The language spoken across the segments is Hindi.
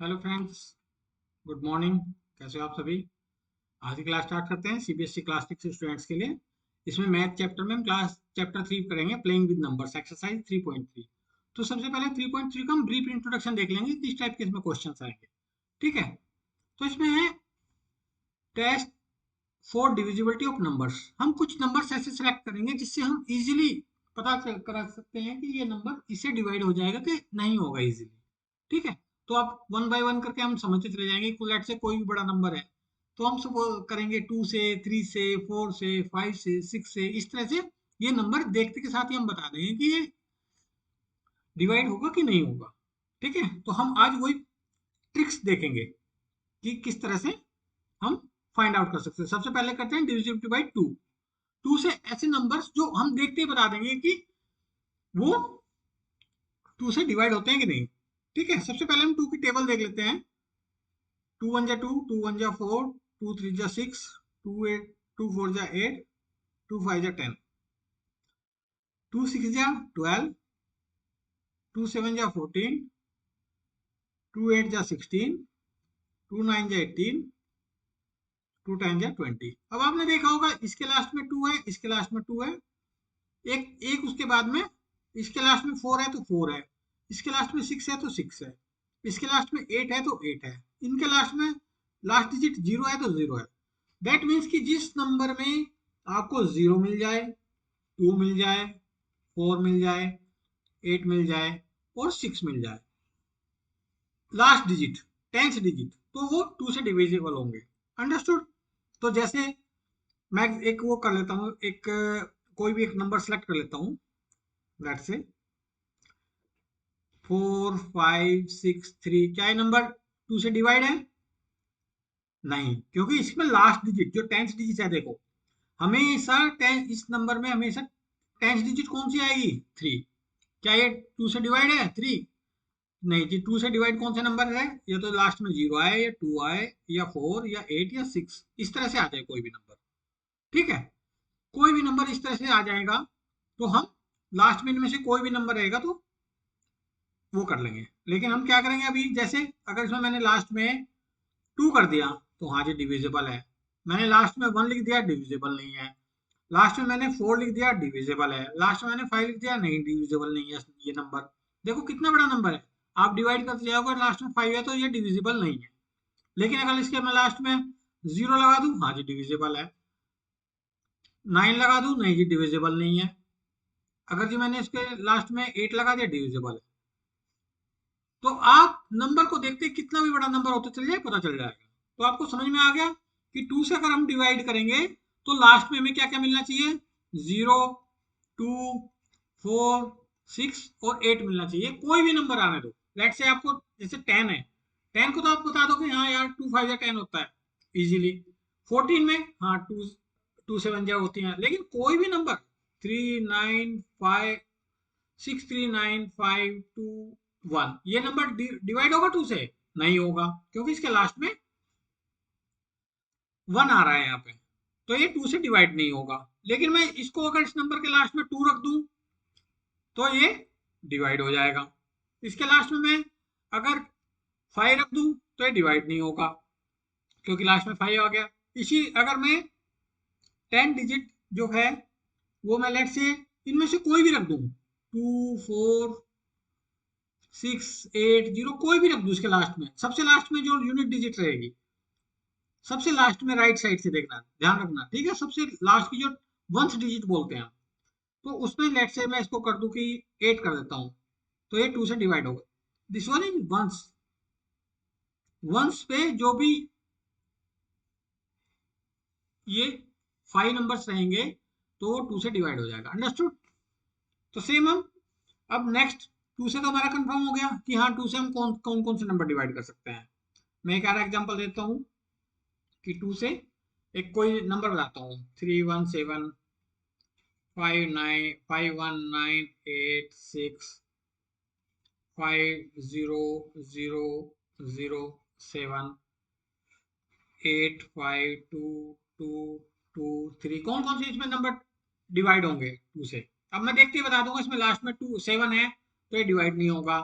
Hello friends, good morning. कैसे हो आप सभी? आज की क्लास स्टार्ट करते हैं सीबीएसई क्लास 6 स्टूडेंट्स के लिए। इसमें मैथ चैप्टर में हम क्लास चैप्टर 3 करेंगे, प्लेइंग विद नंबर्स, एक्सरसाइज 3.3। तो सबसे पहले 3.3 का हम ब्रीफ इंट्रोडक्शन देख लेंगे, किस टाइप के इसमें क्वेश्चन आएंगे। ठीक है, तो इसमें है test for divisibility of numbers. हम कुछ नंबर्स ऐसे सेलेक्ट करेंगे जिससे हम इजीली करा सकते हैं कि ये नंबर इससे डिवाइड हो जाएगा कि नहीं होगा इजीली। ठीक है, तो आप वन बाय वन करके हम समझते चले जाएंगे। लेट से कोई भी बड़ा नंबर है तो हम सब करेंगे 2 से, 3 से, 4 से, 5 से, 6 से, इस तरह से ये नंबर देखते के साथ ही हम बता देंगे कि ये डिवाइड होगा कि नहीं होगा। ठीक है, तो हम आज वही ट्रिक्स देखेंगे कि किस तरह से हम फाइंड आउट कर सकते हैं। सबसे पहले करते हैं डिविजिबिलिटी बाई 2। 2 से ऐसे नंबर्स जो हम देखते ही बता देंगे कि वो 2 से डिवाइड होते हैं कि नहीं। ठीक है, सबसे पहले हम 2 की टेबल देख लेते हैं। 2 1 जा 2, 2 1 जा 4, 2 3 जा 6, 2 4 जा 8, 2 5 जा 10, 2 6 जा 12, 2 7 जा 14, 2 8 जा 16, 2 9 जा 18, 2 10 जा 20। अब आपने देखा होगा इसके लास्ट में 2 है, इसके लास्ट में 2 है, एक एक उसके बाद में इसके लास्ट में 4 है तो 4 है, इसके लास्ट में 6 है तो 6 है, इसके लास्ट में 8 है तो 8 है, इनके लास्ट में लास्ट डिजिट 0 है तो 0 है। दैट मीन्स कि जिस नंबर में आपको 0 मिल जाए, 2 मिल जाए, 4 मिल जाए, 8 मिल जाए और 6 मिल जाए, लास्ट डिजिट, 10th डिजिट, तो वो 2 से डिविजिबल होंगे। अंडरस्टूड? तो जैसे मैं एक वो कर लेता हूँ, एक कोई भी एक नंबर सेलेक्ट कर लेता हूँ। लेट्स से 4 5 6 3, क्या ये नंबर 2 से डिवाइड है? नहीं, क्योंकि इसमें लास्ट डिजिट जो 10th डिजिट है, देखो हमेशा 10 इस नंबर में हमेशा 10th डिजिट कौन सी आएगी? 3। क्या ये 2 से डिवाइड है? 3 नहीं जी। 2 से डिवाइड कौन से नंबर है? या तो लास्ट में 0 आए, या 2 आए, या 4, या 8, या 6, इस तरह से आ जाए कोई भी नंबर। ठीक है, कोई भी नंबर इस तरह से आ जाएगा तो हम लास्ट में इनमें से कोई भी नंबर रहेगा तो वो कर लेंगे। लेकिन हम क्या करेंगे अभी, जैसे अगर इसमें मैंने लास्ट में 2 कर दिया तो हाँ जी डिविजिबल है। मैंने लास्ट में 1 लिख दिया, डिविजिबल नहीं है। लास्ट में मैंने 4 लिख दिया, डिविजिबल है। लास्ट में मैंने 5 लिख दिया, नहीं डिविजिबल नहीं है ये नंबर। देखो कितना बड़ा नंबर है, आप डिवाइड करते जाओगे, लास्ट में 5 है तो ये डिविजिबल नहीं है। लेकिन अगर इसके मैं लास्ट में 0 लगा दूं, हाँ जी डिविजिबल है। 9 लगा दूं, नहीं जी डिविजिबल नहीं है। अगर जी मैंने इसके लास्ट में 8 लगा दिया, डिविजिबल है। तो आप नंबर को देखते कितना भी बड़ा नंबर होता चल जाए, पता चल जाएगा। तो आपको समझ में आ गया कि 2 से अगर हम डिवाइड करेंगे तो लास्ट में हमें क्या क्या मिलना चाहिए? 0, 2, 4, 6 और 8 मिलना चाहिए। कोई भी नंबर आने दो। लेट से आपको जैसे 10 है, 10 को तो आप बता दो कि हाँ यार 2 5 या 10 होता है इजीली। 14 में हाँ 2 7 जा होती हैं। लेकिन कोई भी नंबर 3 9 5 6 3 9 5 2 1, ये नंबर डिवाइड होगा 2 से? नहीं होगा, क्योंकि इसके लास्ट में 1 आ रहा है यहाँ पे, तो ये 2 से डिवाइड नहीं होगा। लेकिन मैं इसको अगर इस नंबर के लास्ट में 2 रख दूं तो ये डिवाइड हो जाएगा। इसके लास्ट में मैं अगर 5 रख दूं तो ये डिवाइड नहीं होगा, क्योंकि लास्ट में 5 आ गया। इसी अगर मैं 10 डिजिट जो है वो मैं लेट से इनमें से कोई भी रख दूं, 2 4 6 8 0, कोई भी रख दूं इसके लास्ट में, सबसे लास्ट में जो यूनिट डिजिट रहेगी, सबसे लास्ट में राइट साइड से देखना, ध्यान रखना। ठीक है, सबसे लास्ट की जो वंस डिजिट बोलते हैं, तो उसमें लेट से मैं इसको कर दूं कि 8 कर देता हूं, तो ये 2 से डिवाइड होगा। This one in ones, ones पे जो भी ये 5 नंबर्स रहेंगे तो वो 2 से डिवाइड हो जाएगा। अंडरस्टूड? तो सेम हम अब नेक्स्ट 2 से तो हमारा कंफर्म हो गया कि हाँ 2 से हम कौन कौन कौन से नंबर डिवाइड कर सकते हैं। मैं एक और एग्जांपल देता हूँ कि 2 से एक कोई नंबर बताता हूँ, 317 51986 50007 852223। कौन कौन से इसमें नंबर डिवाइड होंगे 2 से? अब मैं देखते ही बता दूंगा, इसमें लास्ट में 2 7 है तो ये डिवाइड नहीं होगा।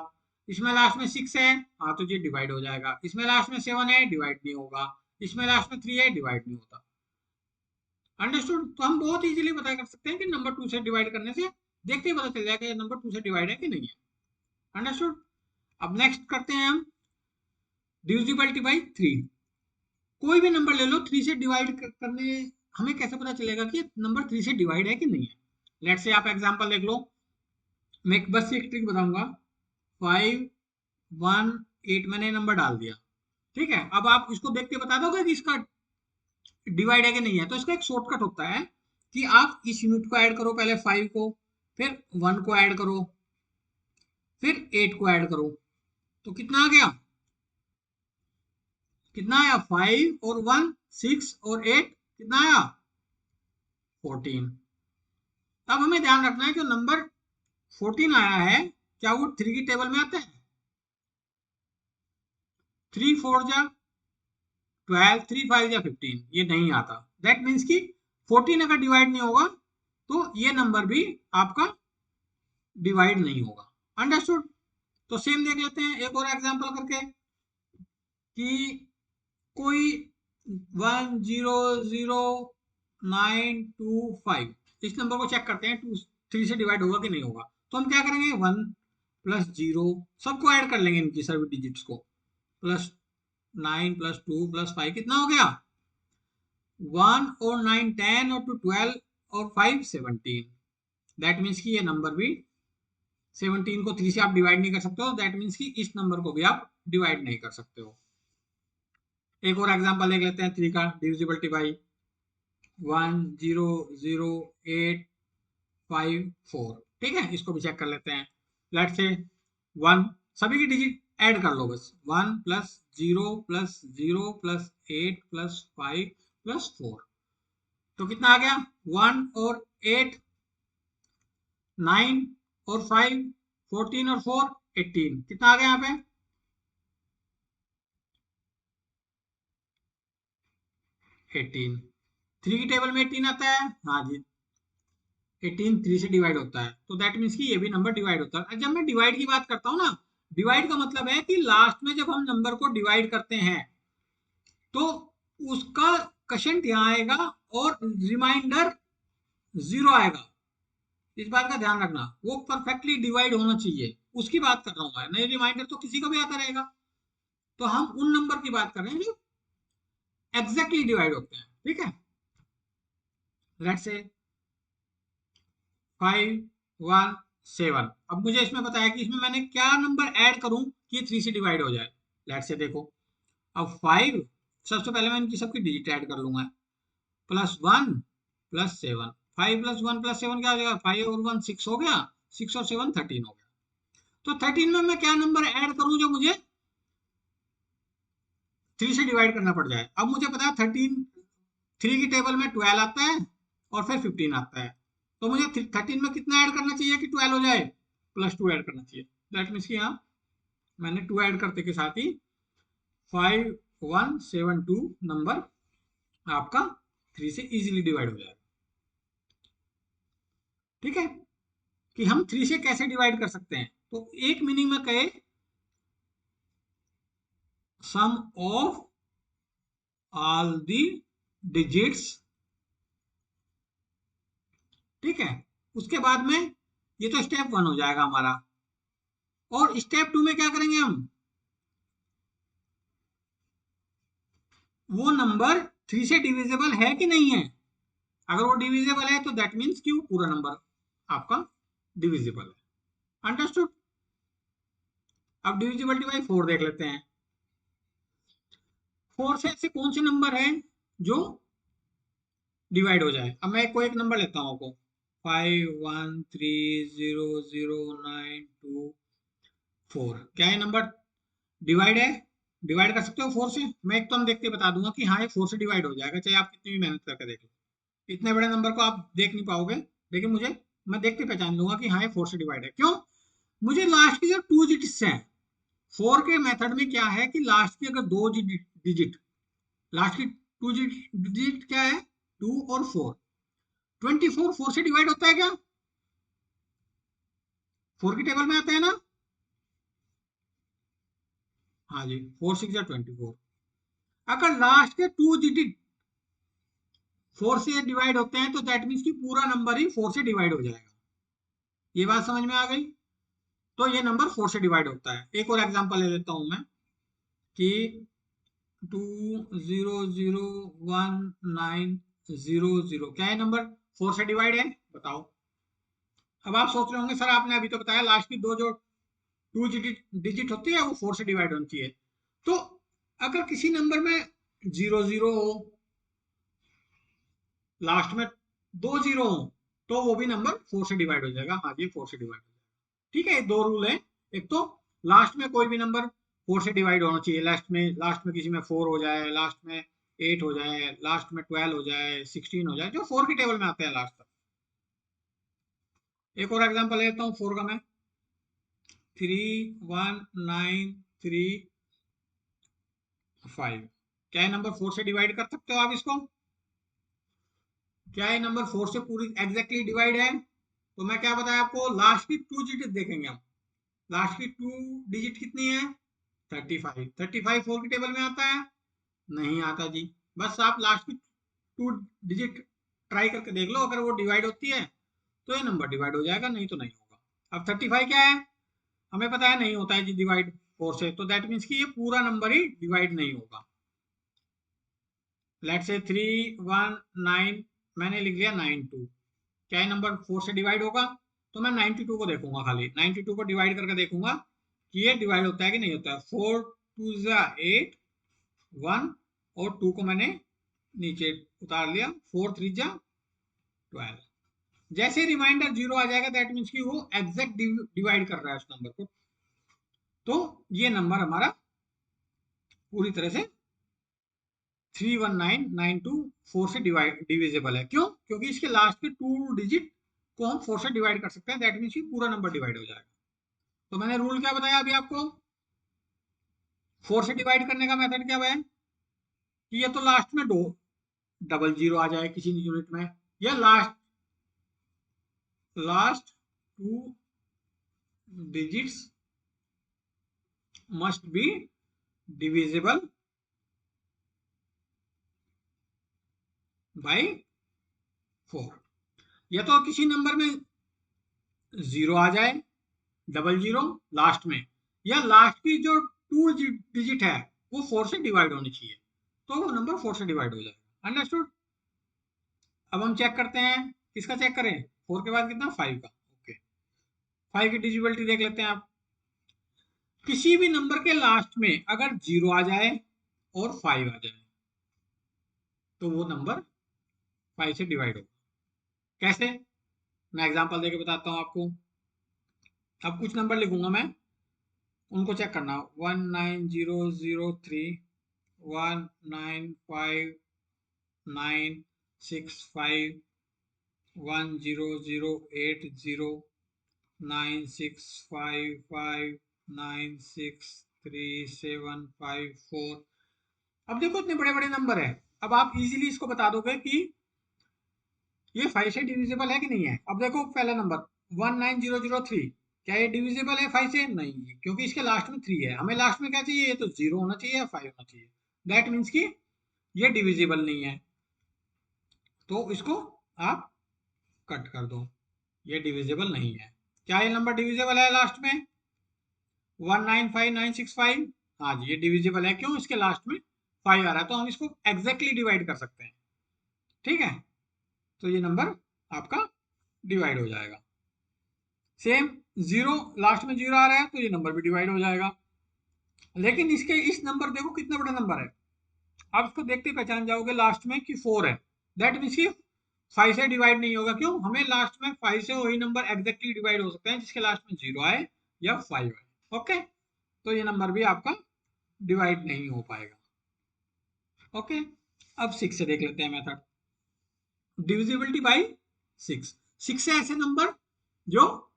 इसमें लास्ट में 6 है, हाँ तो ये डिवाइड हो जाएगा। इसमें लास्ट में 7 है, डिवाइड नहीं होगा। इसमें लास्ट में 3 है, डिवाइड नहीं होता। अंडरस्टूड? तो हम बहुत इजीली पता कर सकते हैं कि नंबर 2 से डिवाइड करने से देखते ही पता चल जाएगा ये नंबर 2 से डिवाइड है कि नहीं है। अंडरस्टूड? अब नेक्स्ट करते हैं हम डिविजिबिलिटी बाई 3। कोई भी नंबर ले लो, 3 से डिवाइड करने हमें कैसे पता चलेगा कि नंबर 3 से डिवाइड है कि नहीं है। लेट्स से आप एग्जांपल देख लो, मैं बस एक ट्रिक बताऊंगा। 5 1 8 मैंने नंबर डाल दिया, ठीक है। अब आप इसको देख के बता दोगे कि इसका डिवाइड है कि नहीं है। तो इसका एक शॉर्टकट होता है कि आप इस यूनिट को ऐड करो, पहले 5 को, फिर 1 को ऐड करो, फिर 8 को ऐड करो। तो कितना आ गया? कितना आया? 5 और 1 6 और 8 कितना आया? 14। अब हमें ध्यान रखना है जो नंबर 14 आया है, क्या वो 3 की टेबल में आता है? 3 4 जा 12, 3 5 जा 15, ये नहीं आता। दैट मीन्स कि 14 अगर डिवाइड नहीं होगा तो ये नंबर भी आपका डिवाइड नहीं होगा। अंडरस्टूड? तो सेम देख लेते हैं एक और एग्जांपल करके कि कोई 100925, इस नंबर को चेक करते हैं 3 से डिवाइड होगा कि नहीं होगा। तो हम क्या करेंगे, 1 प्लस 0 सबको ऐड कर लेंगे, इनकी सभी डिजिट्स को, प्लस 9 प्लस 2 प्लस 5 कितना हो गया? 1 और 9 10 और 2 12 और 5 17। दैट मीन्स कि ये नंबर भी 17 को 3 से आप डिवाइड नहीं कर सकते हो। दैट मीन्स कि इस नंबर को भी आप डिवाइड नहीं कर सकते हो। एक और एग्जांपल देख लेते हैं 3 का, डिविजिबिलिटी बाई 1 0 0 8 5 4, ठीक है। इसको भी चेक कर लेते हैं। लेट्स से 1, सभी की डिजिट ऐड कर लो बस, 1 plus 0 plus 0 plus 8 plus 5 plus 4। तो कितना आ गया? 1 और 8 9 और 5 14 और 4 18, कितना आ गया यहाँ पे? 18। 3 की टेबल में 18 आता है, हाँ जी। 18 3 से डिवाइड होता है, तो दैट मीन्स कि ये भी नंबर डिवाइड होता है। जब मैं डिवाइड की बात करता हूँ ना, डिवाइड का मतलब है कि लास्ट में जब हम नंबर को डिवाइड करते हैं तो उसका क्वोशिएंट यहाँ आएगा और रिमाइंडर 0 आएगा। इस बात का ध्यान रखना, वो परफेक्टली डिवाइड होना चाहिए, उसकी बात कर रहा हूँ मैं। नहीं रिमाइंडर तो किसी का भी आता रहेगा। तो हम उन नंबर की बात कर रहे हैं जो एग्जैक्टली डिवाइड होते हैं, ठीक है। Let's say 5 1 7। अब मुझे इसमें बताया कि इसमें मैंने क्या नंबर ऐड करूं कि 3 से डिवाइड हो जाए। लेट्स से देखो, अब 5, सबसे पहले मैं इनकी सबकी डिजिट ऐड कर लूंगा, प्लस 1 प्लस 7। 5 प्लस 1 प्लस 7 क्या हो जाएगा? 5 और 1 6 हो गया, 6 और 7 13 हो गया। तो 13 में मैं क्या नंबर ऐड करूं जो मुझे 3 से डिवाइड करना पड़ जाए। अब मुझे पता है 13, 3 की टेबल में 12 आता है और फिर 15 आता है। तो मुझे 13 में कितना ऐड करना चाहिए कि 12 हो जाए? प्लस 2 ऐड करना चाहिए। दैट मीन्स कि यहाँ मैंने 2 ऐड करते के साथ ही 5172 नंबर आपका 3 से इजीली डिवाइड हो जाएगा, ठीक है। कि हम 3 से कैसे डिवाइड कर सकते हैं, तो एक मीनिंग में कहे, सम ऑफ ऑल दी डिजिट्स, ठीक है। उसके बाद में ये तो स्टेप 1 हो जाएगा हमारा। और स्टेप 2 में क्या करेंगे हम, वो नंबर 3 से डिविजिबल है कि नहीं है। अगर वो डिविजिबल है तो दैट मीन्स कि वो पूरा नंबर आपका डिविजिबल है। अंडरस्टूड? अब डिविजिबिलिटी बाई 4 देख लेते हैं। 4 से ऐसे कौन से नंबर हैं जो डिवाइड हो जाए। अब मैं कोई एक नंबर लेता हूँ आपको, 51300924। क्या ये नंबर डिवाइड है? डिवाइड कर सकते हो 4 से? मैं एक तो हम देखते बता दूंगा कि हाँ ये 4 से डिवाइड हो जाएगा, चाहे आप कितनी भी मेहनत करके देख लो। इतने बड़े नंबर को आप देख नहीं पाओगे, लेकिन मैं देख के पहचान लूंगा कि हाँ ये 4 से डिवाइड है। क्यों? मुझे लास्ट की जो 2 डिजिट्स हैं, 4 के मेथड में क्या है कि लास्ट की अगर 2 डिजिट, लास्ट की 2 डिजिट क्या है? 2 और 4। 24 4 से डिवाइड होता है क्या? 4 की टेबल में आता है ना? हाँ जी, 4 6 24। अगर लास्ट के 2 डिजिट 4 से डिवाइड होते हैं तो दैट मीन्स कि पूरा नंबर ही 4 से डिवाइड हो जाएगा। ये बात समझ में आ गई? तो ये नंबर 4 से डिवाइड होता है। एक और एग्जांपल ले लेता हूं मैं कि 200190 क्या है नंबर? 4 से डिवाइड है, बताओ। अब आप सोच रहे होंगे सर आपने अभी तो बताया लास्ट की दो जो 2 डिजिट होती है वो 4 से डिवाइड होनी चाहिए। तो अगर किसी नंबर में 00 हो, लास्ट में 2 जीरो हो, तो वो भी नंबर 4 से डिवाइड हो जाएगा। हाँ ये 4 से डिवाइड हो जाएगा। ठीक है, ये दो रूल है। एक तो लास्ट में कोई भी नंबर 4 से डिवाइड होना चाहिए। लास्ट में किसी में 4 हो जाए, लास्ट में 8 हो जाए, लास्ट में 12 हो जाए, 16 हो जाए, जो 4 की टेबल में आते हैं लास्ट तक। एक और एग्जांपल लेता हूँ 4 का मैं। 31935। क्या ये नंबर 4 से डिवाइड कर सकते हो आप इसको? क्या ये नंबर 4 से पूरी एग्जैक्टली डिवाइड है? तो मैं क्या बताया आपको, लास्ट की 2 डिजिट देखेंगे हम। लास्ट की 2 डिजिट कितनी है? 35। 35 4 की टेबल में आता है? नहीं आता जी। बस आप लास्ट की 2 डिजिट ट्राई करके देख लो, अगर वो डिवाइड होती है तो ये नंबर डिवाइड हो जाएगा, नहीं तो नहीं होगा। अब 35 क्या है? हमें पता है नहीं होता है जी डिवाइड 4 से, तो दैट मीन्स कि ये पूरा नंबर ही डिवाइड नहीं होगा। लेट्स से 319 मैंने लिख लिया 92। क्या ये नंबर 4 से डिवाइड होगा? तो मैं 92 को देखूंगा, खाली 92 को डिवाइड करके देखूंगा कि ये डिवाइड होता है कि नहीं होता है। 4 2 जा 8 1 और 2 को मैंने नीचे उतार लिया, 4 3 जा 12। जैसे रिमाइंडर 0 आ जाएगा दैट मीन्स कि वो एग्जैक्ट डिवाइड कर रहा है उस नंबर को। तो ये नंबर हमारा पूरी तरह से 31992 से डिविजिबल है। क्यों? क्योंकि इसके लास्ट के 2 डिजिट को हम 4 से डिवाइड कर सकते हैं, दैट मीन्स पूरा नंबर डिवाइड हो जाएगा। तो मैंने रूल क्या बताया अभी आपको? 4 से डिवाइड करने का मेथड क्या है कि ये तो लास्ट में दो डबल जीरो आ जाए किसी यूनिट में, या last 2 digits must be divisible by 4। या तो किसी नंबर में 0 आ जाए, डबल जीरो लास्ट में, या लास्ट की जो 2 डिजिट है वो 4 से डिवाइड होनी चाहिए, तो वो नंबर 4 से डिवाइड हो जाएगा। अंडरस्टूड? अब हम चेक करते हैं, किसका चेक करें? 4 के बाद कितना? 5 का। ओके, 5 की डिजिबिलिटी देख लेते हैं आप। किसी भी नंबर के लास्ट में अगर 0 आ जाए और 5 आ जाए तो वो नंबर 5 से डिवाइड होगा। कैसे? मैं एग्जांपल देके बताता हूं आपको। अब कुछ नंबर लिखूंगा मैं, उनको चेक करना। 19003 19596 100809655963754। अब देखो इतने बड़े बड़े नंबर है। अब आप इजीली इसको बता दोगे कि ये 5 से डिविजिबल है कि नहीं है। अब देखो पहला नंबर 19003, क्या ये डिविजिबल है 5 से? नहीं, क्योंकि इसके लास्ट में 3 है। हमें लास्ट में क्या चाहिए? ये तो 0 होना चाहिए या 5 होना चाहिए। दैट मीन्स कि ये डिविजिबल नहीं है, तो इसको आप कट कर दो, ये डिविजिबल नहीं है। क्या ये नंबर डिविजिबल है लास्ट में? 195965। हाँ जी, ये डिविजिबल है। क्यों? इसके लास्ट में 5 आ रहा है, तो हम इसको एग्जैक्टली डिवाइड कर सकते हैं। ठीक है, तो ये नंबर आपका डिवाइड हो जाएगा। सेम 0, लास्ट में 0 आ रहा है तो ये नंबर भी डिवाइड हो जाएगा। लेकिन इसके इस नंबर देखो कितना बड़ा नंबर है। आप इसको देखते ही पहचान जाओगे लास्ट में कि 4 है, दैट मीन्स कि 5 से डिवाइड नहीं होगा। क्यों? हमें लास्ट में 5 से वही नंबर एग्जैक्टली डिवाइड हो सकते हैं जिसके लास्ट में 0 आए या 5 आए। ओके, तो ये नंबर भी आपका डिवाइड नहीं हो पाएगा। ओके, अब 6 से देख लेते हैं मेथड। Divisibility bye 6। 6 है ऐसे नंबर जो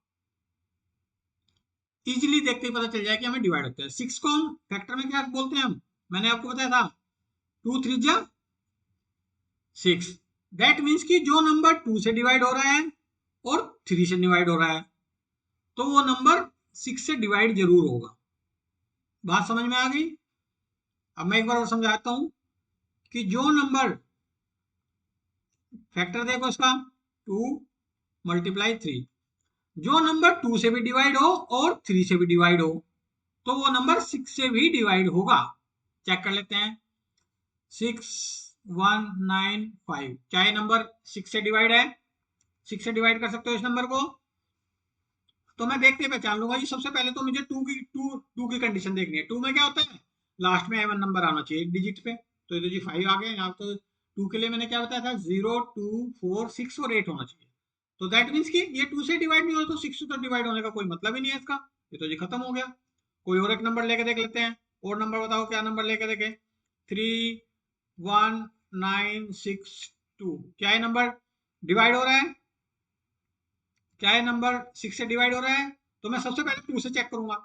इजीली देखते ही पता चल जाए कि हमें डिवाइड होता है। 6 को हम फैक्टर में क्या बोलते हैं? हम मैंने आपको बताया था 2 3 जा 6। दैट मीन्स कि जो नंबर 2 से डिवाइड हो रहा है और 3 से डिवाइड हो रहा है तो वो नंबर 6 से डिवाइड जरूर होगा। बात समझ में आ गई? अब मैं एक बार और समझाता हूं कि जो नंबर, फैक्टर देखो इसका, 2 मल्टीप्लाई 3, जो नंबर 2 से भी डिवाइड हो और 3 से भी डिवाइड हो तो वो नंबर 6 से भी डिवाइड होगा। चेक कर लेते हैं। 6195, क्या ये नंबर 6 से डिवाइड है? 6 से डिवाइड कर सकते हो इस नंबर को? तो मैं देखते पहचान लूंगा जी। सबसे पहले तो मुझे टू की कंडीशन देखनी है। 2 में क्या होता है, लास्ट में एवन नंबर आना चाहिए एक डिजिट पे। तो ये तो जी 5 आ गया यहाँ तो। 2 के लिए मैंने क्या बताया था, 0 2 4 6 और 8 होना चाहिए। तो दैट मीन्स कि ये 2 से डिवाइड नहीं हो तो 6 से तो डिवाइड होने का कोई मतलब ही नहीं है इसका। ये तो जी खत्म हो गया। कोई और एक नंबर लेके देख लेते हैं। और नंबर बताओ, क्या नंबर लेके देखे? 31962, क्या ये नंबर डिवाइड हो रहा है? क्या ये नंबर 6 से डिवाइड हो रहा है? तो मैं सबसे पहले 2 से चेक करूंगा।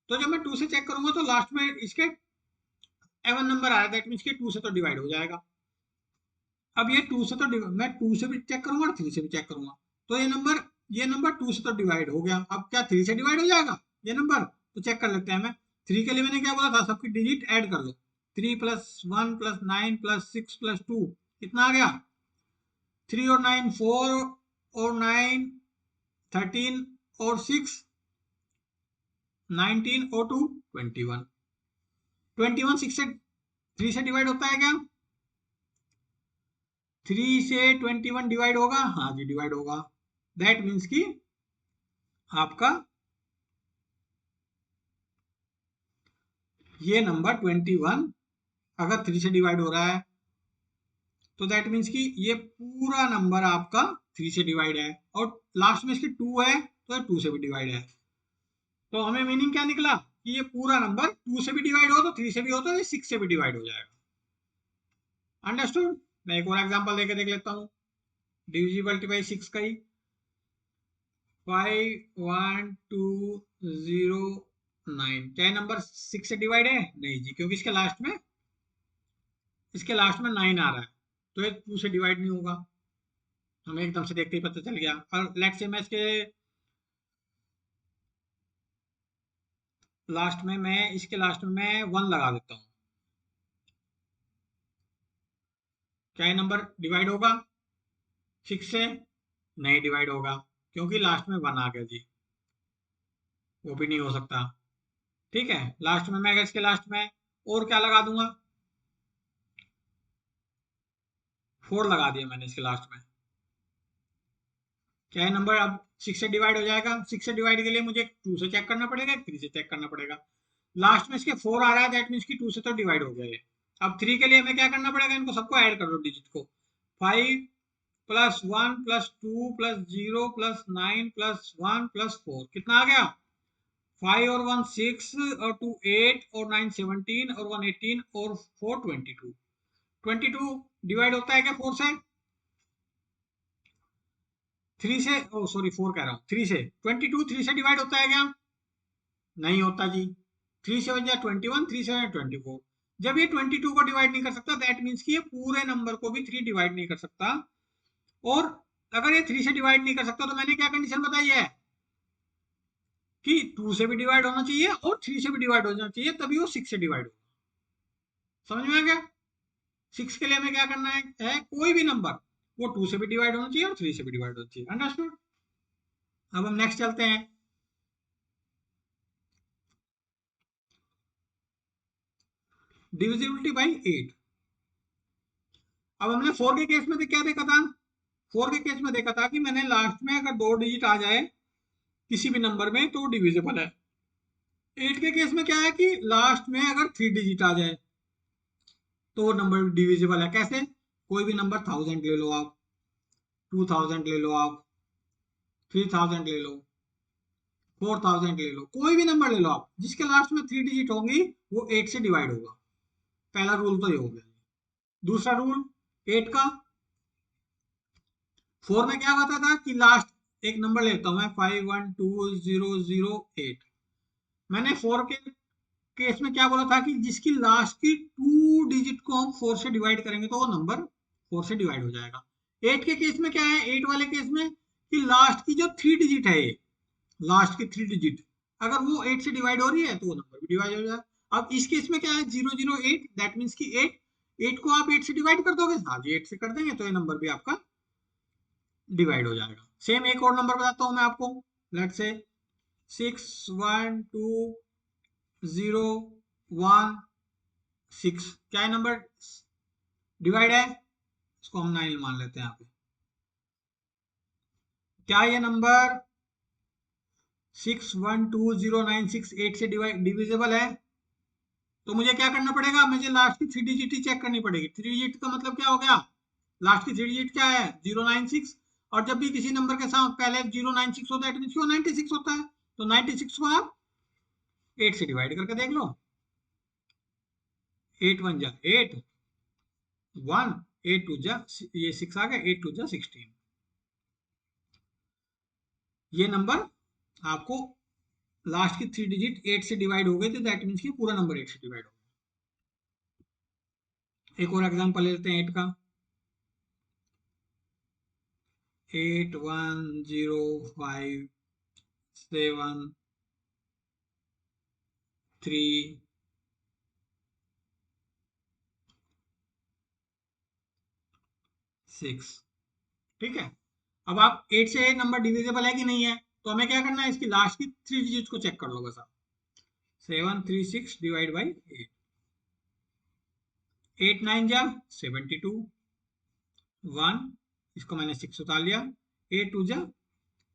तो जब मैं 2 से चेक करूंगा तो लास्ट में इसके एवन नंबर आ रहा है, दैट मीन्स कि 2 से तो डिवाइड हो जाएगा। अब ये 2 से तो मैं 2 से भी चेक करूंगा और 3 से भी चेक करूंगा। तो ये नंबर 2 से तो डिवाइड हो गया। अब क्या 3 से डिवाइड हो जाएगा ये नंबर? तो चेक कर लेते हैं। मैं 3 के लिए मैंने क्या बोला था, सबकी डिजिट ऐड कर लो। 3 प्लस 1 प्लस 9 प्लस 6 प्लस 2, कितना आ गया? 3 और 9 4 और 9 13 और 6 19 और 2 21। 21 6 से 3 से डिवाइड होता है क्या? 3 से 21 डिवाइड होगा? हाँ जी डिवाइड होगा। दैट मीन्स कि आपका ये नंबर 21 अगर 3 से डिवाइड हो रहा है तो दैट मीन्स कि ये पूरा नंबर आपका 3 से डिवाइड है। और लास्ट में इसकी 2 है तो 2 से भी डिवाइड है। तो हमें मीनिंग क्या निकला कि ये पूरा नंबर 2 से भी डिवाइड हो तो 3 से भी हो तो ये 6 से भी डिवाइड हो जाएगा। अंडरस्टूड? मैं एक और एग्जांपल देके देख लेता हूँ डिविजिबिलिटी बाय 6 का ही। 51209, क्या नंबर 6 से डिवाइड है? नहीं जी, क्योंकि इसके लास्ट में 9 आ रहा है तो ये 2 से डिवाइड नहीं होगा। हमें एकदम से देखते ही पता चल गया। और लेट्स से मैं इसके लास्ट में मैं 1 लगा देता हूँ। क्या ये नंबर डिवाइड होगा 6 से? नहीं डिवाइड होगा, क्योंकि लास्ट में 1 आ गया जी, वो भी नहीं हो सकता। ठीक है, लास्ट में मैं इसके लास्ट में और क्या लगा दूंगा, 4 लगा दिया मैंने इसके लास्ट में। क्या है नंबर अब 6 से डिवाइड हो जाएगा? 6 से डिवाइड के लिए मुझे 2 से चेक करना पड़ेगा, 3 से चेक करना पड़ेगा। लास्ट में इसके 4 आ रहा है, दैट मीन्स कि 2 से तो डिवाइड हो गया ये। अब 3 के लिए हमें क्या करना पड़ेगा, इनको सबको ऐड कर दो डिजिट को। 5 plus 1 plus 2 plus 0 plus 9 plus 1 plus 4, कितना आ गया? 5 और 1 6 और 2 8 और 9 17 और 1 18 और 4 22। 22 डिवाइड होता है क्या 4 से? 3 से, ओ सॉरी 4 कह रहा हूँ, 3 से। 22 3 से डिवाइड होता है क्या? नहीं होता जी। 3 से बन जाए 21, 3 से 24। जब ये 22 को डिवाइड नहीं कर सकता दैट मीन्स कि ये पूरे नंबर को भी 3 डिवाइड नहीं कर सकता। और अगर ये 3 से डिवाइड नहीं कर सकता तो मैंने क्या कंडीशन बताई है कि 2 से भी डिवाइड होना चाहिए और 3 से भी डिवाइड होना चाहिए, तभी वो 6 से डिवाइड होगा। समझ में आ गया? 6 के लिए हमें क्या करना है कोई भी नंबर वो 2 से भी डिवाइड होना चाहिए और 3 से भी डिवाइड होना चाहिए। अंडरस्टूड? अब हम नेक्स्ट चलते हैं। Divisibility by 8। अब हमने 4 के केस में क्या देखा था? 4 के केस में देखा था कि मैंने लास्ट में अगर 2 डिजिट आ जाए किसी भी नंबर में तो डिविजिबल है। 8 के केस में क्या है कि लास्ट में अगर 3 डिजिट आ जाए तो वो नंबर डिविजिबल है। कैसे? कोई भी नंबर 1000 ले लो आप, 2000 ले लो आप, 3000 ले लो, 4000 ले लो, कोई भी नंबर ले लो आप, जिसके लास्ट में 3 डिजिट होंगी वो 8 से डिवाइड होगा। पहला रूल तो ये हो गया। दूसरा रूल 8 का, 4 में क्या बता था कि लास्ट एक नंबर लेता हूं मैं, 512008। मैंने 4 के केस में क्या बोला था कि जिसकी लास्ट की 2 डिजिट को हम 4 से डिवाइड करेंगे तो वो नंबर 4 से डिवाइड हो जाएगा। 8 के केस में क्या है, 8 वाले केस में कि लास्ट की जो 3 डिजिट है, ये लास्ट की 3 डिजिट अगर वो 8 से डिवाइड हो रही है तो वो नंबर भी डिवाइड हो जाएगा। अब इस केस में क्या है 008, दैट मीन्स कि 8 को आप 8 से डिवाइड कर दोगे। हाँ जी 8 से कर देंगे तो ये नंबर भी आपका डिवाइड हो जाएगा। सेम एक और नंबर बताता हूं मैं आपको, लेट से 6122016, क्या है नंबर डिवाइड है, इसको हम 9 मान लेते हैं यहाँ पे। क्या ये नंबर 6120968 से डिविजिबल है? तो मुझे क्या करना पड़ेगा, मुझे लास्ट की 3 डिजिट ही चेक करनी पड़ेगी। 3 डिजिट का मतलब क्या हो गया, लास्ट की 3 डिजिट क्या है 096, और जब भी किसी नंबर के साथ पहले 096 होता है तो वो 96 होता है, तो 96 को आप 8 से डिवाइड करके देख लो। 8 1 जा 8 1, 8 2 जा ये 6 आ गया, 8 2 जा 16। ये नंबर आपको लास्ट की 3 डिजिट 8 से डिवाइड हो गए थे, दैट मीन्स कि पूरा नंबर 8 से डिवाइड हो गया। एक और एग्जांपल ले लेते हैं 8 का। 8 1 0 5 7 3 6। ठीक है, अब आप 8 से नंबर डिविजिबल है कि नहीं है, तो हमें क्या करना है, इसकी लास्ट की 3 डिजिट को चेक कर लो बस आप। 736 डिवाइड बाई 8, 8 9 जा 72, 1 इसको मैंने 6 उतार लिया, 8 2 जा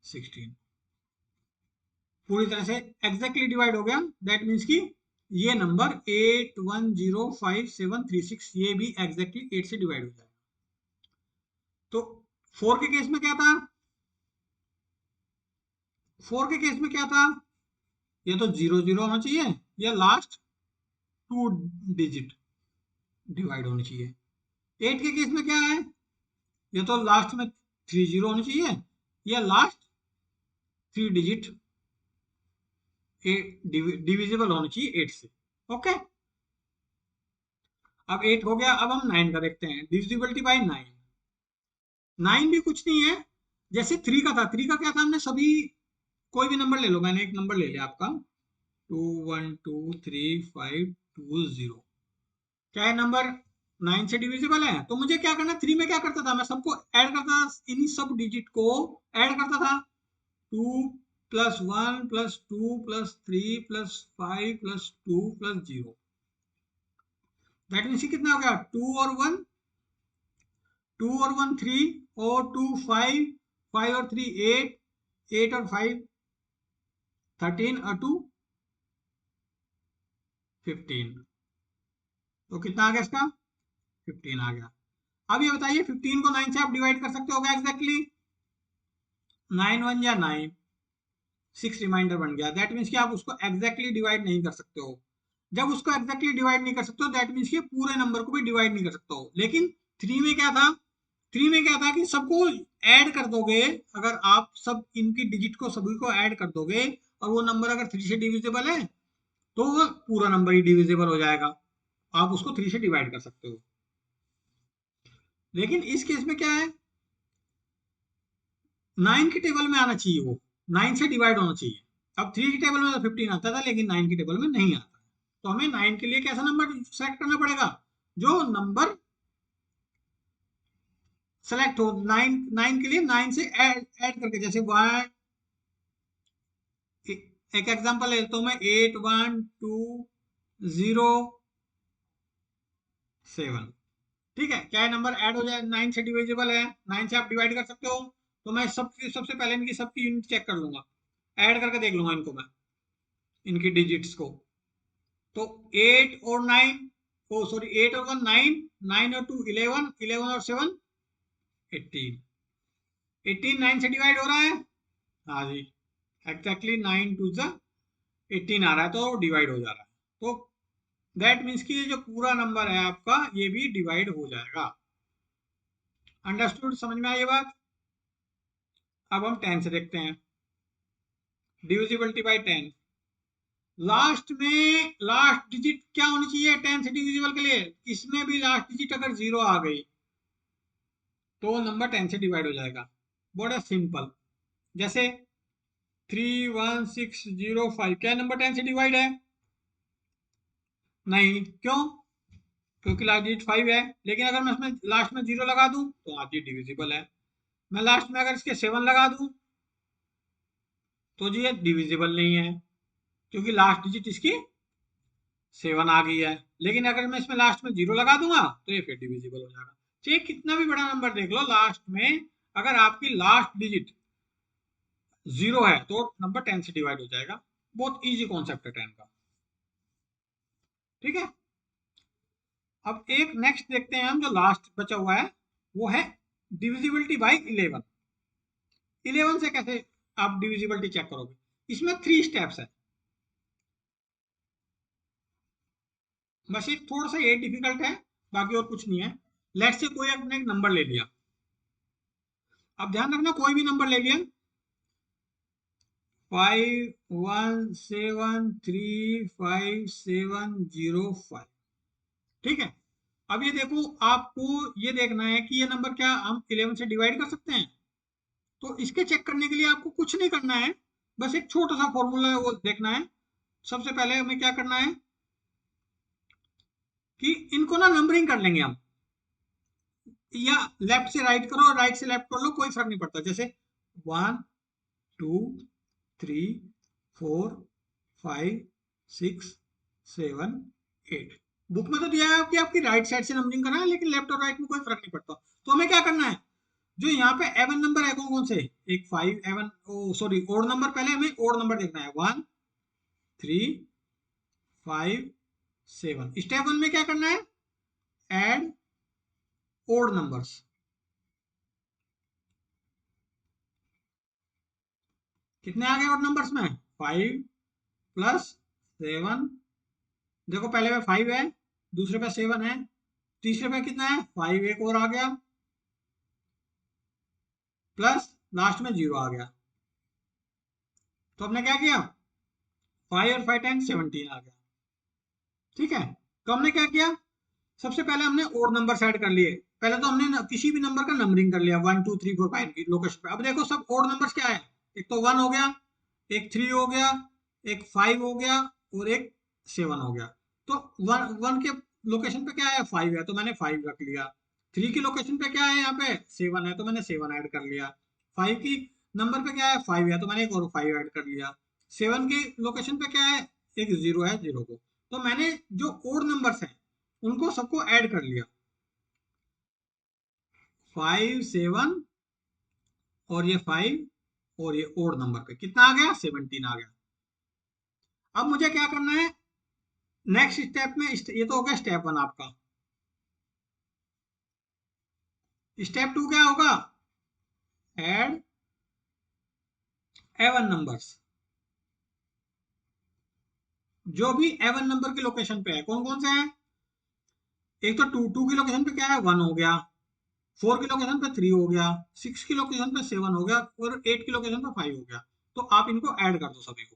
16, पूरी तरह से एग्जैक्टली डिवाइड हो गया। दैट मीन्स कि ये नंबर 8105 736 ये भी एग्जैक्टली 8 से डिवाइड हो जाएगा। तो 4 के केस में क्या था, 4 के केस में क्या था, ये तो 0 0 होना चाहिए या लास्ट 2 डिजिट डिवाइड होनी चाहिए। 8 के केस में क्या है, ये तो लास्ट में 3 0 होनी चाहिए या लास्ट 3 डिजिट डिविजिबल होनी चाहिए 8 से। ओके, अब 8 हो गया, अब हम 9 का देखते हैं, डिविजिबिलिटी बाय 9। 9 भी कुछ नहीं है, जैसे 3 का था, 3 का क्या था, हमने सभी कोई भी नंबर ले लो, मैंने एक नंबर ले लिया आपका 2 1 2 3 5 2 0, क्या है नंबर 9 से डिविजिबल है। तो मुझे क्या करना, 3 में क्या करता था, मैं सबको ऐड करता था, इन्हीं सब डिजिट को ऐड करता था, 2 plus 1 plus 2 plus 3 plus 5 plus 2 plus 0, that means कितना हो गया, 2 और 1 2 और 1 3 और 2 5 5 और 3 8 8 और 5 13 और 2 15, तो कितना आ गया इसका 15 आ गया। अब ये बताइए 15 को 9 से आप डिवाइड कर सकते हो क्या एग्जैक्टली, 9 1 या 9, 6 रिमाइंडर बन गया, दैट मीन्स कि आप उसको एग्जैक्टली डिवाइड नहीं कर सकते हो। जब उसको एग्जैक्टली डिवाइड नहीं कर सकते हो, दैट मीन्स कि पूरे नंबर को भी डिवाइड नहीं कर सकते हो। लेकिन 3 में क्या था, 3 में क्या था कि सबको ऐड कर दोगे, अगर आप सब इनकी डिजिट को सभी को ऐड कर दोगे और वो नंबर अगर 3 से डिविजिबल है तो वो पूरा नंबर ही डिविजिबल हो जाएगा, आप उसको 3 से डिवाइड कर सकते हो। लेकिन इस केस में क्या है, 9 की टेबल में आना चाहिए, वो 9 से डिवाइड होना चाहिए। अब 3 की टेबल में तो 15 आता था, लेकिन 9 की टेबल में नहीं आता, तो हमें 9 के लिए कैसा नंबर सेलेक्ट करना पड़ेगा, जो नंबर सेलेक्ट हो 9 9 के लिए 9 से ऐड करके, जैसे 1, एक एग्जांपल ले लेता हूं मैं, 8 1 2 0 7, ठीक है, क्या है नंबर ऐड हो जाए, 9 से डिविजिबल है, 9 से आप डिवाइड कर सकते हो। तो मैं सबसे पहले इनकी सबकी यूनिट चेक कर लूंगा, ऐड करके देख लूंगा इनको मैं, इनकी डिजिट्स को। तो 8 और 9, ओ सॉरी 8 और 1 9, 9 और 2 11, 11 और 7 18, 18 9 से डिवाइड हो रहा है, हाँ जी एग्जैक्टली 9 2 जा 18 आ रहा है, तो डिवाइड हो जा रहा है। तो दैट मीन्स कि ये जो पूरा नंबर है आपका ये भी डिवाइड हो जाएगा। अंडरस्टूड, समझ में आई ये बात। अब हम 10 से देखते हैं, डिविजिबिलिटी बाय 10। लास्ट में लास्ट डिजिट क्या होनी चाहिए 10 से डिविजिबल के लिए, इसमें भी लास्ट डिजिट अगर 0 आ गई तो नंबर 10 से डिवाइड हो जाएगा, बड़ा सिंपल। जैसे 3 1 6 0 5, क्या नंबर 10 से डिवाइड है, नहीं, क्यों? क्योंकि लास्ट डिजिट 5 है। लेकिन अगर मैं इसमें लास्ट में 0 लगा दूं तो हाँ जी डिविजिबल है। मैं लास्ट में अगर इसके 7 लगा दूं तो जी ये डिविजिबल नहीं है, क्योंकि लास्ट डिजिट इसकी 7 आ गई है। लेकिन अगर मैं इसमें लास्ट में 0 लगा दूंगा तो ये फिर डिविजिबल हो जाएगा। चाहे कितना भी बड़ा नंबर देख लो, लास्ट में अगर आपकी लास्ट डिजिट 0 है तो नंबर 10 से डिवाइड हो जाएगा। बहुत इजी कॉन्सेप्ट है 10 का। ठीक है। अब एक नेक्स्ट देखते हैं हम, जो लास्ट बचा हुआ है वो है डिविजिबिलिटी बाई 11। 11 से कैसे आप डिविजिबिलिटी चेक करोगे? इसमें 3 स्टेप्स है। बस ये थोड़ा सा ये डिफिकल्ट है, बाकी और कुछ नहीं है। लेट्स से कोई आपने एक नंबर ले लिया। अब ध्यान रखना, कोई भी नंबर ले लिया, 51735705। ठीक है। अब ये देखो, आपको ये देखना है कि ये नंबर क्या हम 11 से डिवाइड कर सकते हैं। तो इसके चेक करने के लिए आपको कुछ नहीं करना है, बस एक छोटा सा फॉर्मूला है वो देखना है। सबसे पहले हमें क्या करना है कि इनको ना नंबरिंग कर लेंगे हम, या लेफ्ट से राइट करो, राइट से लेफ्ट कर लो, कोई फर्क नहीं पड़ता। जैसे 1 2 3 4 5 6 7 8। बुक में तो दिया है कि आपकी राइट साइड से नंबरिंग करना है, लेकिन लेफ्ट और राइट में कोई फर्क नहीं पड़ता। तो हमें क्या करना है, जो यहाँ पे एवन नंबर है, कौन कौन से, एक 5 एवन, सॉरी ओड नंबर, पहले हमें ओड नंबर देखना है। 1 3 5 7। स्टेप 1 में क्या करना है, एड ओड नंबर्स। कितने आ गए ओड नंबर्स में? 5 + 7। देखो पहले में 5 है, दूसरे पे 7 है, तीसरे पे कितना है, 5 एक और आ गया, प्लस लास्ट में 0 आ गया। तो हमने क्या किया, 5 और 5 टाइम्स 17 आ गया। ठीक है। तो हमने क्या किया, सबसे पहले हमने ओड नंबर सेट कर लिए। पहले तो हमने किसी भी नंबर का नंबरिंग कर लिया 1 2 3 4 5 की लोकेशन पे। अब देखो सब ओड नंबर्स क्या है, एक तो 1 हो गया, एक 3 हो गया, एक 5 हो गया, और एक 7 हो गया। तो 1 के लोकेशन पे क्या है, 5 है, तो मैंने 5 रख लिया। 3 की लोकेशन पे क्या है, यहाँ पे 7 है, तो मैंने 7 ऐड कर लिया। 5 की नंबर पे क्या है, 5 है, तो मैंने एक और 5 ऐड कर लिया। 7 की लोकेशन पे क्या है, एक 0 है, 0 को, तो मैंने जो ओड नंबर्स हैं उनको सबको ऐड कर लिया। 5 7 और ये 5 और ये ओड नंबर पे कितना आ गया, 17 आ गया। अब मुझे क्या करना है नेक्स्ट स्टेप में, ये तो हो गया स्टेप 1 आपका। स्टेप 2 क्या होगा, ऐड एवन नंबर्स। जो भी एवन नंबर के लोकेशन पे है, कौन कौन से हैं, एक तो टू की लोकेशन पे क्या है, 1 हो गया, 4 की लोकेशन पे 3 हो गया, 6 की लोकेशन पे 7 हो गया, और 8 की लोकेशन पे 5 हो गया। तो आप इनको ऐड कर दो सभी को।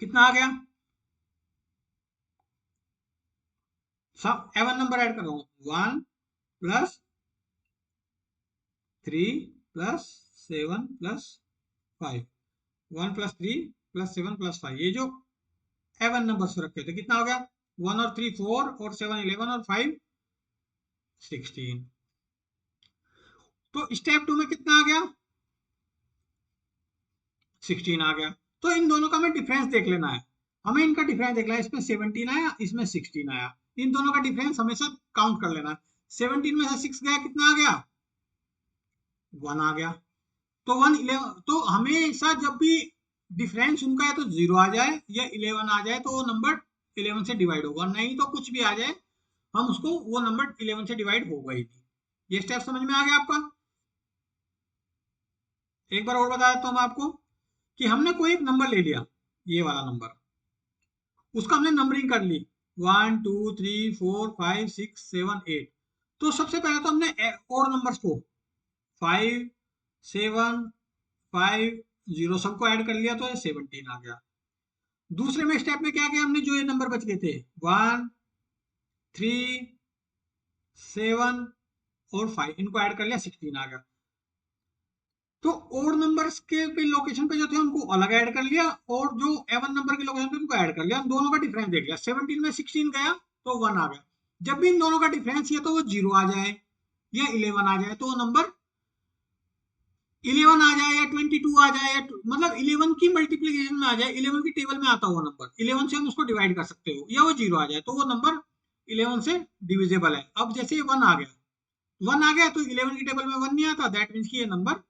कितना आ गया, सब एवन नंबर ऐड कर रहा हूँ, 1 + 3 + 7 + 5। 1 + 3 + 7 + 5, ये जो एवन नंबर्स रखे थे, कितना हो गया, 1 और 3 4 और 7 11 और 5 16। तो स्टेप 2 में कितना आ गया, 16 आ गया। तो इन दोनों का हमें डिफरेंस देख लेना है। हमें इनका डिफरेंस देख लेना है, इसमें 17 आया, इसमें 16 आया। इन दोनों का डिफरेंस हमेशा काउंट कर लेना है। 17 में से 6 गया, कितना आ गया, 1 आ गया। तो 1 11, तो हमेशा जब भी डिफरेंस उनका है तो 0 आ जाए या 11 आ जाए तो वो नंबर 11 से डिवाइड होगा, नहीं तो कुछ भी आ जाए हम उसको, वो नंबर 11 से डिवाइड होगा ही नहीं। ये स्टेप समझ में आ गया आपका? एक बार और बता देता हूँ मैं आपको, कि हमने कोई एक नंबर ले लिया, ये वाला नंबर, उसका हमने नंबरिंग कर ली 1 2 3 4 5 6 7 8। तो सबसे पहले तो हमने ओड नंबर्स को 5 7 5 0 सबको ऐड कर लिया, तो ये 17 आ गया। दूसरे में स्टेप में क्या किया हमने, जो ये नंबर बच गए थे 1 3 7 और 5, इनको ऐड कर लिया, 16 आ गया। तो ओड नंबर्स के पे लोकेशन पे जो थे उनको अलग ऐड कर लिया, और जो एवन नंबर के लोकेशन पे उनको ऐड कर लिया, दोनों का डिफरेंस देख लिया। 17 में 16 गया तो 1 आ गया। जब भी इन दोनों का डिफरेंस ये तो वो 0 आ जाए या 11 आ जाए, तो वो नंबर 11 आ जाए या 22 आ जाए, या मतलब 11 की मल्टीप्लीकेशन में आ जाए, 11 की टेबल में आता हुआ नंबर 11 से हम उसको डिवाइड कर सकते हो, या वो 0 आ जाए, तो वो नंबर 11 से डिविजिबल है। अब जैसे 1 आ गया, 1 आ गया तो 11 की टेबल में 1 नहीं आता, दैट मीन्स कि ये नंबर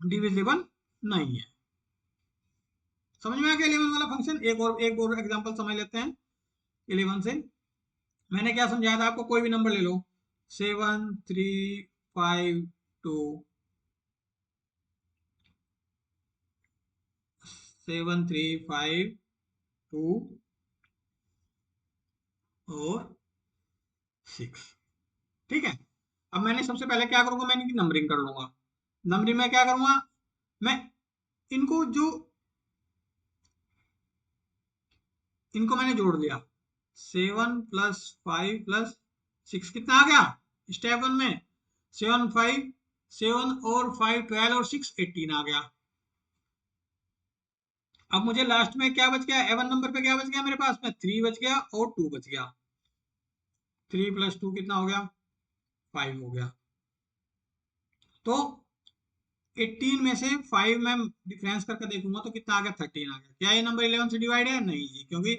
डिविजिबल नहीं है। समझ में आ गया 11 वाला फंक्शन। एक और एग्जांपल समझ लेते हैं 11 से। मैंने क्या समझाया था आपको, कोई भी नंबर ले लो, 7 3 5 2 7 3 5 2 और 6। ठीक है। अब मैंने सबसे पहले क्या करूंगा, मैं इनकी नंबरिंग कर लूंगा। नंबरिंग में क्या करूंगा, मैं इनको जो इनको मैंने जोड़ दिया, 7 + 5 + 6 कितना आ गया स्टेप 1 में, 7 5 7 और 5 12 और 6 18 आ गया। अब मुझे लास्ट में क्या बच गया, एवन नंबर पे क्या बच गया मेरे पास में, 3 बच गया और 2 बच गया। 3 + 2 कितना हो गया, 5 हो गया। तो 18 में से 5 में डिफरेंस करके देखूंगा तो कितना आ गया, 13 आ गया। क्या ये नंबर 11 से डिवाइड है, नहीं जी, क्योंकि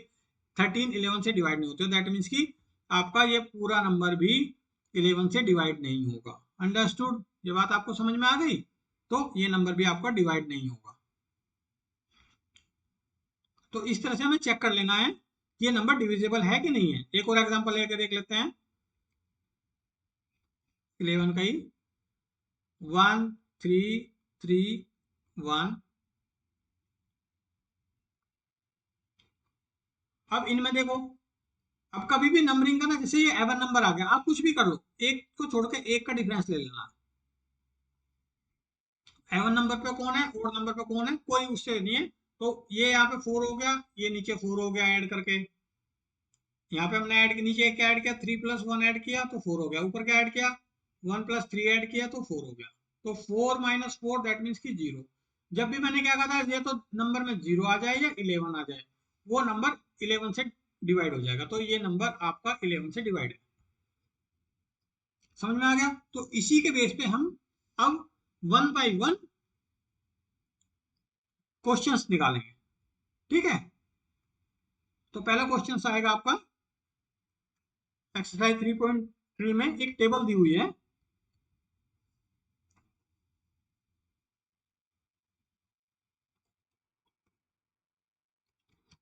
13 11 से डिवाइड नहीं होते, दैट मीन्स कि आपका ये पूरा नंबर भी 11 से डिवाइड नहीं होगा। अंडरस्टूड, ये बात आपको समझ में आ गई। तो ये नंबर भी आपका डिवाइड नहीं होगा। तो इस तरह से हमें चेक कर लेना है कि ये नंबर डिविजिबल है कि नहीं है। एक और एग्जांपल लेकर देख लेते हैं 11 का ही, 1 3 3 1। अब इनमें देखो, अब कभी भी नंबरिंग का ना, जैसे ये एवन नंबर आ गया, आप कुछ भी कर लो, एक को छोड़ के एक का डिफरेंस ले लेना। एवन नंबर पे कौन है, ओड नंबर पे कौन है, कोई उससे नहीं है। तो ये यहाँ पे 4 हो गया, ये नीचे 4 हो गया ऐड करके। यहाँ पे हमने ऐड नीचे क्या ऐड किया, 3 + 1 ऐड किया तो 4 हो गया। ऊपर क्या ऐड किया, 1 + 3 ऐड किया तो 4 हो गया। तो 4 - 4 दैट मीन्स की 0। जब भी मैंने क्या कहा था, ये तो नंबर में 0 आ जाए या 11 आ जाए, वो नंबर 11 से डिवाइड हो जाएगा। तो ये नंबर आपका 11 से डिवाइड है। समझ में आ गया। तो इसी के बेस पे हम अब 1 बाई 1 क्वेश्चंस निकालेंगे। ठीक है। तो पहला क्वेश्चन आएगा आपका एक्सरसाइज 3.3 में, एक टेबल दी हुई है।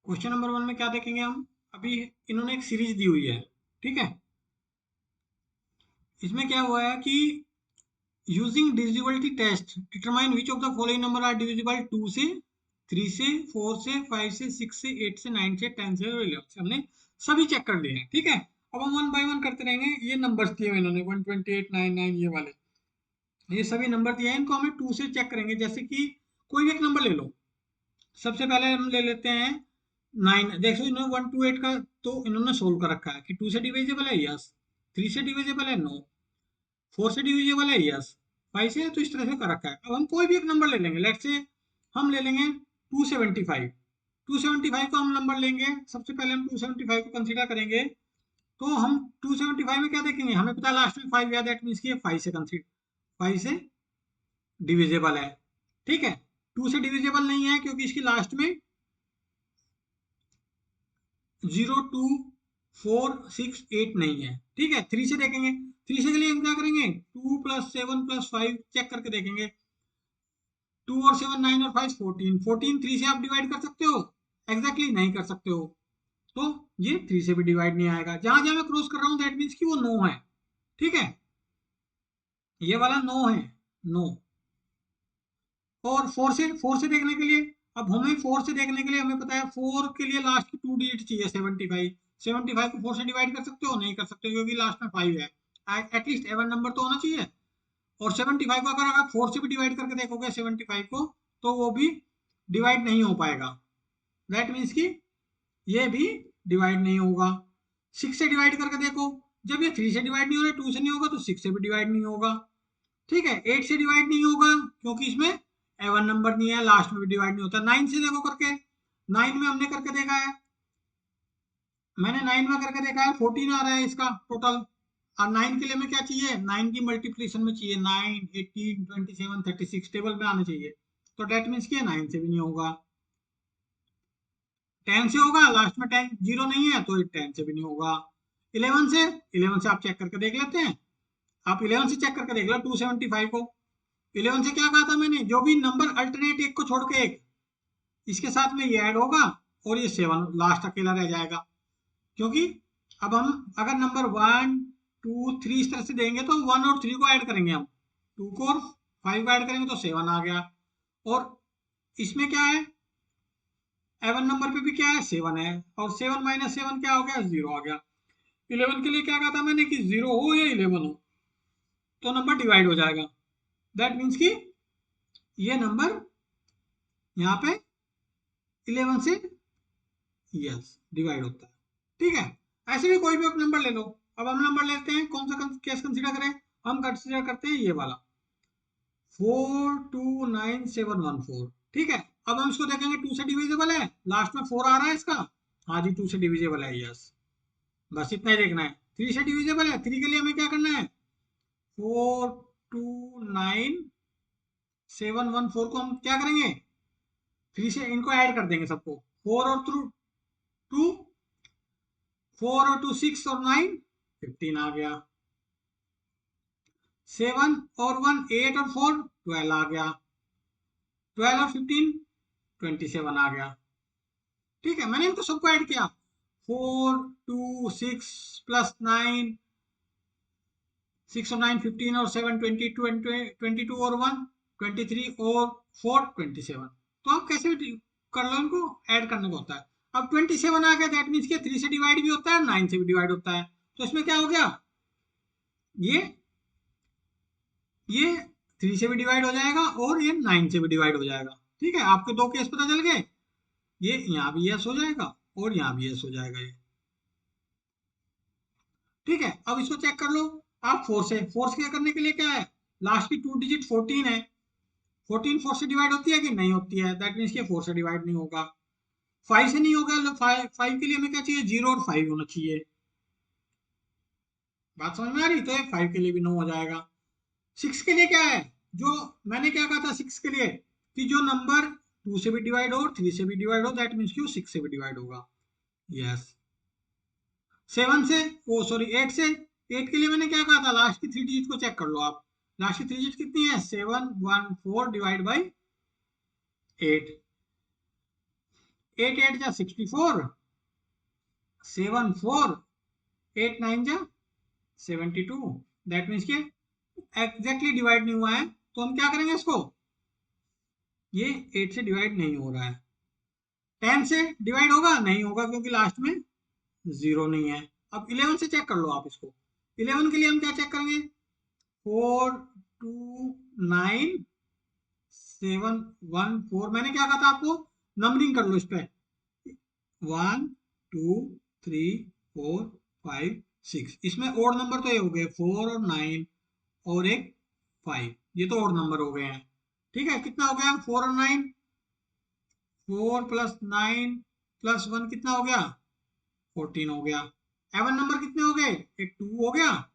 क्वेश्चन नंबर 1 में क्या देखेंगे हम, अभी इन्होंने एक सीरीज दी हुई है। ठीक है। इसमें क्या हुआ है कि using divisibility test determine which of the following number are divisible 2 से, 3 से, 4 से, 5 से, 6 से, 8 से, 9 से, 10 से और 11 से। हमने सभी चेक कर लिए हैं। ठीक है। अब हम 1 बाई 1 करते रहेंगे। ये नंबर्स दिए हुए इन्होंने 128 99 ये वाले, ये सभी नंबर दिए हैं, इनको हमें 2 से चेक करेंगे। जैसे कि कोई भी एक नंबर ले लो। सबसे पहले हम ले लेते हैं 9। देखो इन्होंने 1 to 8 का तो इन्होंने सोल्व कर रखा है कि 2 से डिविजिबल है, यस। 3 से डिविजिबल है, नो। 4 से डिविजिबल है, यस। 5 से, तो इस तरह से कर रखा है। अब हम कोई भी एक नंबर ले लेंगे, लेट्स से हम ले लेंगे 275। 275 को हम नंबर लेंगे, सबसे पहले हम 275 को कंसीडर करेंगे। तो हम 275 में क्या देखेंगे, हमें पता है लास्ट में 5 है, दैट मीन्स कि 5 से कंसीडर, 5 से डिविजिबल है। ठीक है। 2 से डिविजिबल नहीं है क्योंकि इसकी लास्ट में 0 2 4 6 8 नहीं है। ठीक है। 3 से देखेंगे, 3 से के लिए हम क्या करेंगे, 2 + 7 + 5 चेक करके देखेंगे। 2 और 7 9 और 5 14, 14 3 से आप डिवाइड कर सकते हो, एग्जैक्टली नहीं कर सकते हो। तो ये 3 से भी डिवाइड नहीं आएगा। जहां जहां मैं क्रॉस कर रहा हूं दैट मीन्स कि वो नो है। ठीक है। ये वाला नो है, नो। और 4 से देखने के लिए, अब हमें 4 से देखने के लिए हमें पता है 4 के लिए लास्ट की 2 डिजिट चाहिए, 75। 75 को 4 से डिवाइड कर सकते हो, नहीं कर सकते क्योंकि लास्ट में 5 है। एटलीस्ट एवन नंबर तो होना चाहिए। और 75 को अगर आप 4 से भी डिवाइड करके देखोगे 75 को, तो वो भी डिवाइड नहीं हो पाएगा। दैट मीन्स कि ये भी डिवाइड नहीं होगा। 6 से डिवाइड करके देखो, जब ये 3 से डिवाइड नहीं हो रहा, 2 से नहीं होगा, तो 6 से भी डिवाइड नहीं होगा। ठीक है, 8 से डिवाइड नहीं होगा क्योंकि इसमें एवन नंबर नहीं है, लास्ट में भी डिवाइड नहीं होता। 9 से देखो करके, 9 में हमने करके देखा है, मैंने 9 में करके देखा है, 14 आ रहा है इसका टोटल। और 9 के लिए हमें क्या चाहिए, 9 की मल्टीप्लिकेशन में चाहिए 9, 18, 27, 36 टेबल में आने चाहिए। तो डेट मीन्स कि 9 से भी नहीं होगा। 10 से होगा, लास्ट में 10 जीरो नहीं है तो 10 से भी नहीं होगा। 11 से, 11 से आप चेक करके देख लेते हैं। आप 11 से चेक करके देख लो 275 को। 11 से क्या कहा था मैंने, जो भी नंबर अल्टरनेट एक को छोड़ के एक, इसके साथ में ये ऐड होगा और ये 7 लास्ट अकेला रह जाएगा। क्योंकि अब हम अगर नंबर 1, 2, 3 इस तरह से देंगे तो 1 और 3 को ऐड करेंगे हम, 2 को और 5 को ऐड करेंगे तो 7 आ गया। और इसमें क्या है, एवन नंबर पे भी क्या है, 7 है, और 7 माइनस 7 क्या हो गया, 0 आ गया। 11 के लिए क्या कहा था मैंने कि 0 हो या 11 हो तो नंबर डिवाइड हो जाएगा। दैट मीन्स कि ये नंबर यहाँ पे 11 से यस डिवाइड होता है। ठीक है, ऐसे भी कोई भी एक नंबर ले लो। अब हम नंबर लेते हैं, कौन सा केस कंसीडर करें, हम कंसीडर करते हैं ये वाला 429714। ठीक है, अब हम इसको देखेंगे 2 से डिविजिबल है, लास्ट में 4 आ रहा है इसका, हाँ जी 2 से डिविजिबल है, यस, बस इतना ही देखना है। 3 से डिविजिबल है, 3 के लिए हमें क्या करना है, 429714 को हम क्या करेंगे, 3 से इनको ऐड कर देंगे सबको, 4 और 2, 4 और 2 6 और 9 15 आ गया। 7 और 1 8 और 4 12 आ गया। 12 और 15 27 आ गया। ठीक है, मैंने इनको सबको ऐड किया, 4 2 6 प्लस 9 6 और 9 15 और 7 22 और 1 23 और 4 27। तो आप कैसे भी कर लो, इनको ऐड करने को होता है। अब 27 आ गया, दैट मीन्स के 3 से डिवाइड भी होता है, 9 से भी डिवाइड होता है। तो इसमें क्या हो गया, ये 3 से भी डिवाइड हो जाएगा और ये 9 से भी डिवाइड हो जाएगा। ठीक है, आपके दो केस पता चल गए, ये यहाँ भी यस हो जाएगा और यहाँ भी यस हो जाएगा ये। ठीक है, अब इसको चेक कर लो आप 4 से। 4 से करने के लिए क्या है, लास्ट की 2 डिजिट 14 है, 14 4 से डिवाइड होती है कि नहीं होती है, दैट मीन्स के 4 से डिवाइड नहीं होगा। 5 से नहीं होगा, 5 के लिए हमें क्या चाहिए, 0 और 5 होना चाहिए। बात समझ में आ रही, तो 5 के लिए भी नो हो जाएगा। 6 के लिए क्या है, जो मैंने क्या कहा था 6 के लिए, कि जो नंबर 2 से भी डिवाइड हो और 3 से भी डिवाइड हो, दैट मीन्स कि वो 6 से भी डिवाइड होगा, यस। 7 से, ओ सॉरी 8 से, 8 के लिए मैंने क्या कहा था, लास्ट की 3 डिजिट को चेक कर लो आप, लास्ट की 3 डिजिट कितनी है, 714 डिवाइड बाई 8, 8 8 जा 64, 7 4, 8 9 जा 72, दैट मीन्स के एग्जैक्टली डिवाइड नहीं हुआ है, तो हम क्या करेंगे इसको, ये 8 से डिवाइड नहीं हो रहा है। 10 से डिवाइड होगा, नहीं होगा क्योंकि लास्ट में 0 नहीं है। अब 11 से चेक कर लो आप इसको। 11 के लिए हम क्या चेक करेंगे, 4 2 9 7 1 4, मैंने क्या कहा था आपको, नंबरिंग कर लो इस पे, 1 2 3 4 5 6, इसमें ओड नंबर तो ये हो गए 4 और 9 और एक 5, ये तो ओड नंबर हो गए हैं। ठीक है, कितना हो गया, 4 और 9, 4 प्लस 9 प्लस 1 कितना हो गया, 14 हो गया। एवन नंबर कितने हो गए, एक 2 हो गया,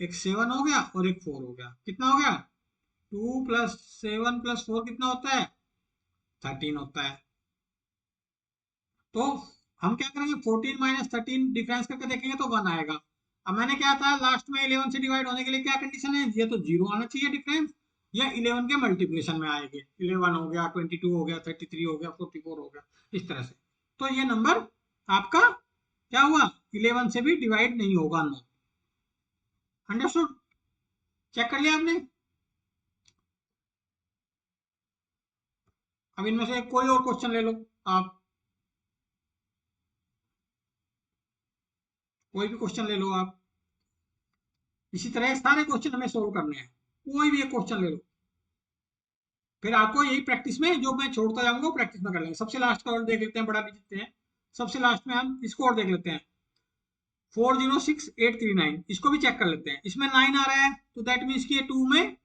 एक 7 हो गया और एक 4 हो गया। कितना हो गया, 2 प्लस 7 प्लस 4 कितना होता है, 13 होता है। तो हम क्या करेंगे, 14 माइनस 13 डिफरेंस करके देखेंगे तो 1 आएगा। अब मैंने क्या था, लास्ट में 11 से डिवाइड होने के लिए क्या कंडीशन है, ये तो 0 आना चाहिए डिफरेंस, या 11 के मल्टीप्लिकेशन में आएंगे, 11 हो गया, 22 हो गया, 33 हो गया, 44 हो गया, इस तरह से। तो ये नंबर आपका क्या हुआ, 11 से भी डिवाइड नहीं होगा, नो। अंडरस्टूड, चेक कर लिया आपने। अब इनमें से कोई और क्वेश्चन ले लो आप, कोई भी क्वेश्चन ले लो आप, इसी तरह सारे क्वेश्चन हमें सोल्व करने हैं, कोई भी एक क्वेश्चन ले लो, फिर आपको यही प्रैक्टिस में जो मैं छोड़ता जाऊंगा प्रैक्टिस में कर लेंगे। सबसे लास्ट का और देख लेते हैं, बड़ा दिखते हैं, सबसे लास्ट में हम इसको और देख लेते हैं, 406839, इसको भी चेक कर लेते हैं। इसमें 9 आ रहा है तो दैट मीन्स कि ये 2 में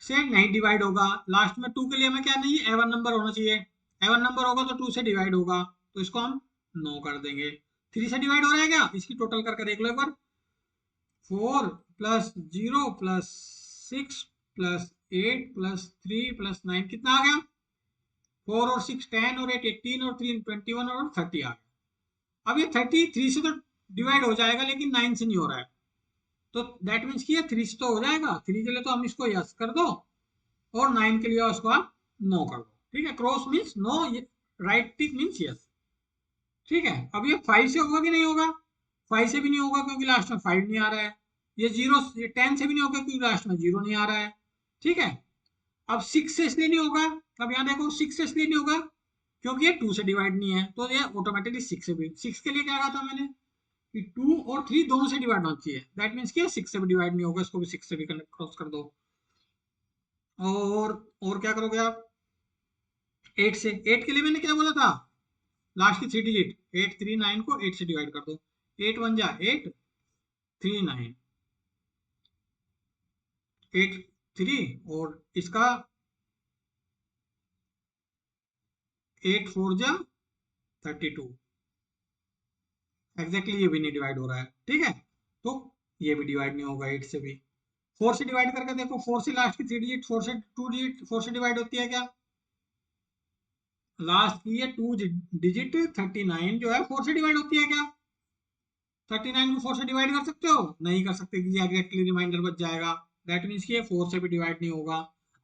से नहीं डिवाइड होगा। लास्ट में 2 के लिए हमें क्या नहीं है, एवन नंबर होना चाहिए। एवन नंबर होगा तो 2 से डिवाइड होगा, तो इसको हम 9 कर देंगे। 3 से डिवाइड हो रहा है क्या, इसकी टोटल करके देख लो एक बार। 4 plus 0 plus 6 plus 8 plus 3 plus 9 कितना आ गया? 4 और 6 10 और 8 18 और 3 21 और 30 आ गया। अब ये 33 से तो डिवाइड हो जाएगा, लेकिन 9 से नहीं हो रहा है, तो दैट मीन्स कि ये 3 से तो हो जाएगा। 3 के लिए तो हम इसको यस कर दो, और 9 के लिए उसको आप नो कर दो। ठीक है, cross means no, right tick means yes. ठीक है, अब ये 5 से होगा कि नहीं होगा? 5 से भी नहीं होगा क्योंकि लास्ट में 5 नहीं आ रहा है। ये 0, ये 10 से भी नहीं होगा क्योंकि लास्ट में 0 नहीं आ रहा है। ठीक है, अब 6 से इसलिए नहीं होगा। अब यहाँ देखो 6 से इसलिए नहीं होगा क्योंकि ये 2 से डिवाइड नहीं है, तो ये ऑटोमेटिकली 6 से भी। 6 के लिए क्या कहा था मैंने कि 2 और 3 दोनों से डिवाइड होना चाहिए, दैट मीन्स कि 6 से भी डिवाइड नहीं होगा, इसको भी 6 से भी क्रॉस कर दो। और क्या करोगे आप? 8 से, 8 के लिए मैंने क्या बोला था, लास्ट की 3 डिजिट 8 3 9 को 8 से डिवाइड कर दो। 8 1 जा 8 3 9 8 3, और इसका 8 4 जा 32। एग्जैक्टली ये भी नहीं डिवाइड हो रहा है। ठीक है, तो ये भी डिवाइड नहीं होगा 8 से भी। 4 से डिवाइड करके देखो, 4 से लास्ट की 3 डिजिट 4 से 2 डिजिट 4 से डिवाइड होती है क्या? लास्ट की ये 2 डिजिट 39 जो है 4 से डिवाइड होती है क्या? 39 को 4 से डिवाइड कर सकते हो? नहीं कर सकते, एग्जैक्टली रिमाइंडर बच जाएगा। दैट मीन्स कि ये 4 से भी डिवाइड नहीं होगा।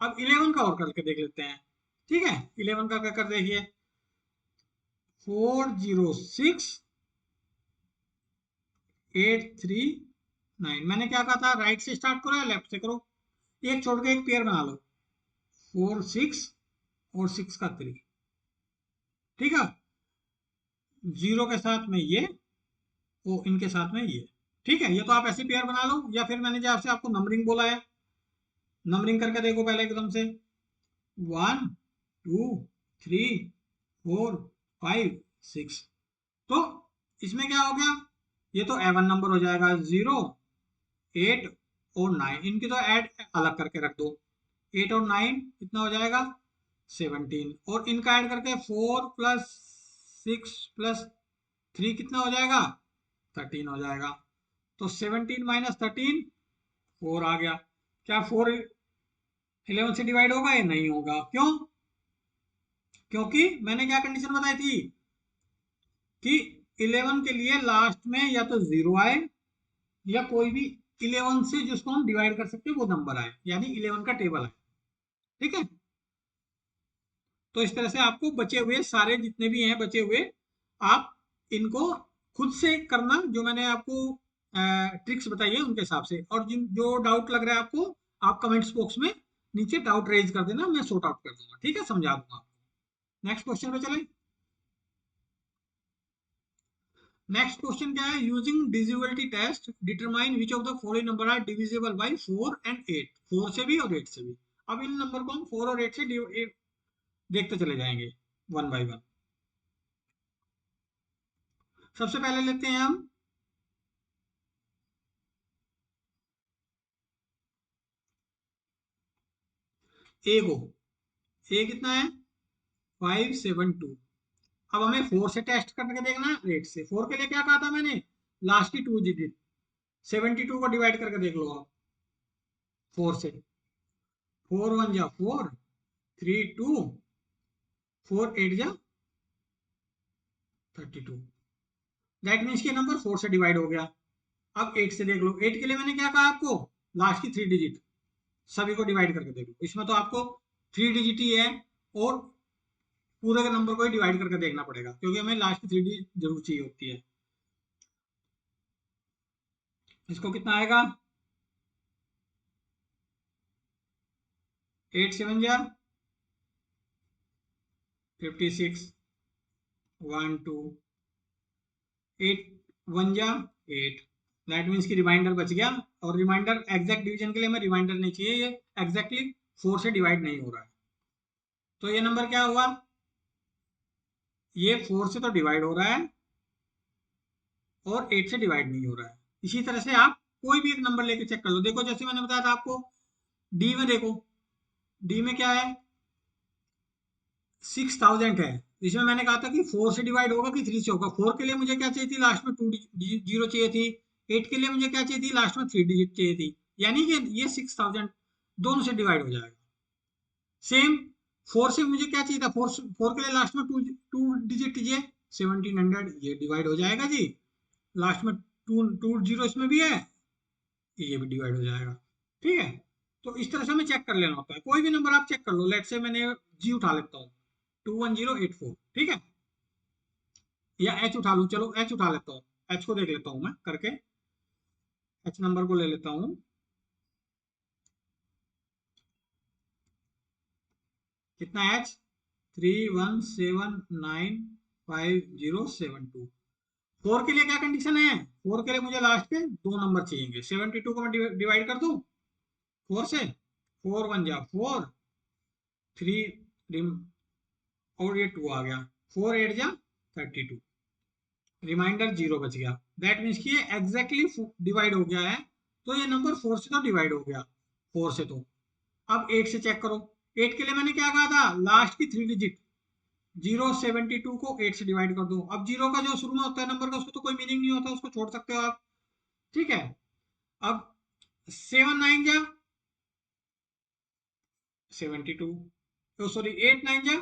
अब 11 का और करके देख लेते हैं। ठीक है, 11 का क्या कर देखिए, 406 839। मैंने क्या कहा था, राइट से स्टार्ट करो या लेफ्ट से करो? एक छोड़ के एक पेयर बना लो, 4 6 और 6 का 3। ठीक है, 0 के साथ में ये, और इनके साथ में ये। ठीक है, ये तो आप ऐसे पेयर बना लो, या फिर मैंने जो आपसे आपको नंबरिंग बोला है, नंबरिंग करके देखो पहले एकदम से। 1 2 3 4 5 6। तो इसमें क्या हो गया, ये तो एवन नंबर हो जाएगा। 0 8 और 9, इनकी तो ऐड अलग करके रख दो। 8 और 9 कितना हो जाएगा? 17। और इनका ऐड करके 4 प्लस 6 प्लस 3 कितना हो जाएगा? 13 हो जाएगा। तो 17 माइनस 13 4 आ गया। क्या 4 11 से डिवाइड होगा? ये नहीं होगा। क्यों? क्योंकि मैंने क्या कंडीशन बताई थी कि 11 के लिए लास्ट में या तो 0 आए, या कोई भी 11 से जिसको हम डिवाइड कर सकते हैं वो नंबर आए, यानी 11 का टेबल आए। ठीक है, तो इस तरह से आपको बचे हुए सारे जितने भी हैं बचे हुए, आप इनको खुद से करना, जो मैंने आपको ट्रिक्स बताई है उनके हिसाब से। और जिन जो डाउट लग रहा है आपको, आप कमेंट्स बॉक्स में नीचे डाउट रेज कर देना, मैं सॉर्ट आउट कर दूंगा। ठीक है, समझा दूंगा। नेक्स्ट क्वेश्चन पे चलें। नेक्स्ट क्वेश्चन क्या है, using divisibility test determine which of the following number are divisible by 4 and 8। 4 से भी और 8 से भी। अब इन नंबर को हम 4 और 8 से देखते चले जाएंगे वन बाय वन। सबसे पहले लेते हैं हम ए को। ए कितना है? 572। अब हमें 4 से टेस्ट करके देखना है, 8 से। 4 के लिए क्या कहा था मैंने, लास्ट की 2 डिजिट 72 को डिवाइड करके देख लो आप 4 से। 4 1 जा 4 3 2 4 8 जा 32। दैट मीन्स कि नंबर 4 से डिवाइड हो गया। अब 8 से देख लो। 8 के लिए मैंने क्या कहा आपको, लास्ट की 3 डिजिट सभी को डिवाइड करके देख लो। इसमें तो आपको 3 डिजिट ही है, और पूरे के नंबर को ही डिवाइड करके देखना पड़ेगा, क्योंकि हमें लास्ट की 3 डिजिट जरूर चाहिए होती है। इसको कितना आएगा? 8 7 जा 56 1 2 8 1 जा 8। दैट मीन्स की रिमाइंडर बच गया। और रिमाइंडर एग्जैक्ट डिवीजन के लिए हमें रिमाइंडर नहीं चाहिए, ये एग्जैक्टली 4 से डिवाइड नहीं हो रहा है। तो ये नंबर क्या हुआ, ये 4 से तो डिवाइड हो रहा है और 8 से डिवाइड नहीं हो रहा है। इसी तरह से आप कोई भी एक नंबर लेके चेक कर लो। देखो जैसे मैंने बताया था आपको, डी में देखो, डी में क्या है, 6000 है। इसमें मैंने कहा था कि 4 से डिवाइड होगा कि 3 से होगा। 4 के लिए मुझे क्या चाहिए थी, लास्ट में 2 जीरो चाहिए थी। 8 के लिए मुझे क्या चाहिए थी, लास्ट में 3 डिजिट चाहिए थी। यानी कि ये 6000 दोनों से डिवाइड हो जाएगा। सेम 4 से मुझे क्या चाहिए था, 4 के लिए लास्ट में 2 डिजिट कीजिए, 1700, ये डिवाइड हो जाएगा जी। लास्ट में 2 जीरो इसमें भी है, ये भी डिवाइड हो जाएगा। ठीक है, तो इस तरह से हमें चेक कर लेना होता है। कोई भी नंबर आप चेक कर लो, लेट से मैंने जी उठा लेता हूँ, 21084, ठीक है, या एच उठा लूँ, चलो एच उठा लेता हूँ, एच को देख लेता हूँ मैं करके, एच नंबर को ले लेता हूँ। कितना एच, 3179507 2। 4 के लिए क्या कंडीशन है, 4 के लिए मुझे लास्ट के 2 नंबर चाहिए। 72 को मैं डिवाइड कर दूं 4 से, 4 वन जा 4, 3 और ये 2 आ गया, 4 8 जा 32, रिमाइंडर 0 बच गया। दैट मीन्स कि ये एग्जैक्टली डिवाइड हो गया है। तो ये नंबर 4 से तो डिवाइड हो गया, 4 से तो। अब 8 से चेक करो। 8 के लिए मैंने क्या कहा था, लास्ट की 3 डिजिट 072 को 8 से डिवाइड कर दो। अब जीरो का जो शुरू में होता है नंबर का, उसको तो कोई मीनिंग नहीं होता, उसको छोड़ सकते हो आप। ठीक है, अब 7 9 जा 72, तो सॉरी 8 9 जा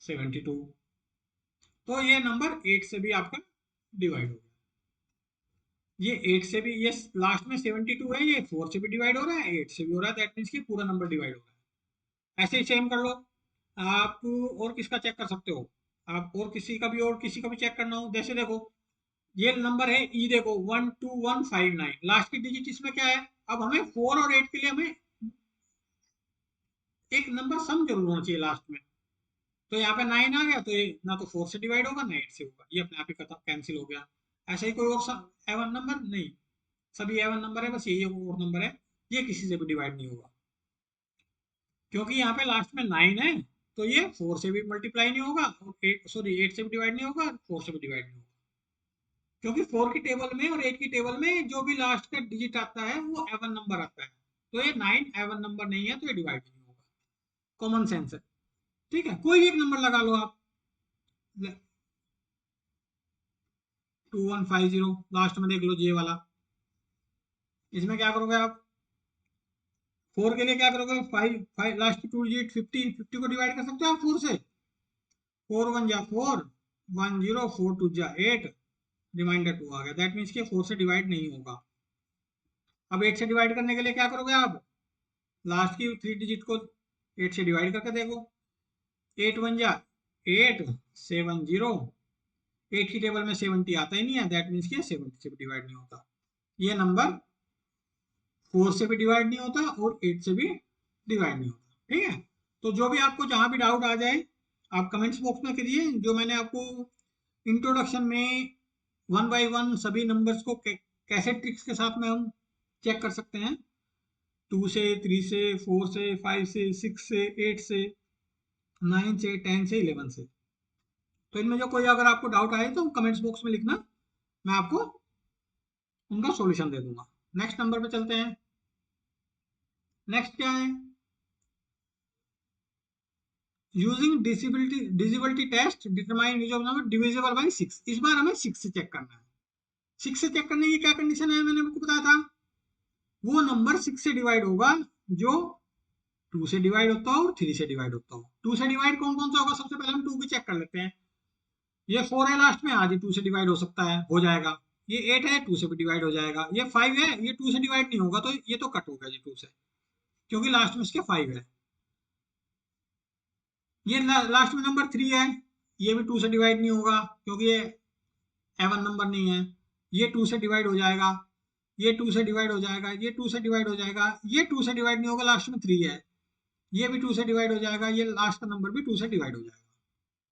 72, तो ये नंबर 8 से भी आपका डिवाइड हो गया। ये 8 से भी, ये लास्ट में 72 है, ये 4 से भी डिवाइड हो रहा है, 8 से भी हो रहा है। दैट मीन्स कि पूरा नंबर डिवाइड हो रहा है। ऐसे ही सेम कर लो आप। और किसका चेक कर सकते हो आप, और किसी का भी, और किसी का भी चेक करना हो, जैसे देखो ये नंबर है ई, देखो 12159, लास्ट की डिजिट इसमें क्या है। अब हमें 4 और 8 के लिए हमें एक नंबर सम जरूर होना चाहिए लास्ट में। तो यहाँ पे 9 आ गया, तो ये ना तो 4 से डिवाइड होगा ना 8 से होगा, ये अपने आप ही खत्म, कैंसिल हो गया। ऐसा ही कोई और एवन नंबर नहीं, सभी एवन नंबर है, बस यही और नंबर है, ये किसी से भी डिवाइड नहीं होगा, क्योंकि यहाँ पे लास्ट में 9 है। तो ये 4 से भी मल्टीप्लाई नहीं होगा, और 8 सॉरी 8 से भी डिवाइड नहीं होगा, 4 से भी डिवाइड नहीं होगा। क्योंकि 4 की टेबल में और 8 की टेबल में जो भी लास्ट का डिजिट आता है वो एवन नंबर आता है। तो ये 9 एवन नंबर नहीं है, तो ये डिवाइड नहीं होगा। कॉमन सेंस है। ठीक है, कोई भी एक नंबर लगा लो आप, 2150 लास्ट में देख लो जे वाला। इसमें क्या करोगे आप, 4 के लिए क्या करोगे, 5 5 लास्ट की 2 डिजिट 50, 50 को डिवाइड कर सकते हो आप 4 से। 4 1 जा 4, 1 0, 4 2 जा 8, रिमाइंडर 2 आ गया। दैट मीन्स कि 4 से डिवाइड नहीं होगा। अब 8 से डिवाइड करने के लिए क्या करोगे आप, लास्ट की 3 डिजिट को 8 से डिवाइड करके देखो। 8 1 जा 8, 7 0, 8 की टेबल में 70 आता ही नहीं है, दैट मीन्स कि 70 से भी डिवाइड नहीं होता। ये नंबर 4 से भी डिवाइड नहीं होता और 8 से भी डिवाइड नहीं होता। ठीक है, तो जो भी आपको जहां भी डाउट आ जाए, आप कमेंट्स बॉक्स में करिए। जो मैंने आपको इंट्रोडक्शन में वन बाय वन सभी नंबर्स को कैसे ट्रिक्स के साथ में हम चेक कर सकते हैं, 2 से, 3 से, 4 से, 5 से, 6 से, 8 से, 9 से, 10 से, 11 से। तो इनमें जो कोई अगर आपको डाउट आए तो कमेंट्स बॉक्स में लिखना, मैं आपको उनका सॉल्यूशन दे दूंगा। नेक्स्ट नंबर पे चलते हैं। नेक्स्ट क्या है, using divisibility test determine use of number divisible by 6। इस बार हमें 6 से चेक करना है। 6 से चेक करने की क्या कंडीशन है, मैंने आपको बताया था, वो नंबर 6 से डिवाइड होगा जो 2 से डिवाइड होता हो और 3 से डिवाइड होता हो। 2 से डिवाइड कौन कौन सा होगा, सबसे पहले हम 2 की चेक कर लेते हैं। ये 4 है लास्ट में, आज ही 2 से डिवाइड हो सकता है, हो जाएगा। ये 8 है, 2 से भी डिवाइड हो जाएगा। ये 5 है, ये 2 से डिवाइड नहीं होगा, तो ये तो कट होगा जी 2 से, क्योंकि लास्ट में इसके 5 है। ये लास्ट में नंबर 3 है, ये भी 2 से डिवाइड नहीं होगा, क्योंकि ये एवन नंबर नहीं है। ये 2 से डिवाइड हो जाएगा, ये 2 से डिवाइड हो जाएगा, ये 2 से डिवाइड हो जाएगा, ये 2 से डिवाइड नहीं होगा, लास्ट में 3 है। ये भी 2 से डिवाइड हो जाएगा, ये लास्ट का नंबर भी 2 से डिवाइड हो जाएगा।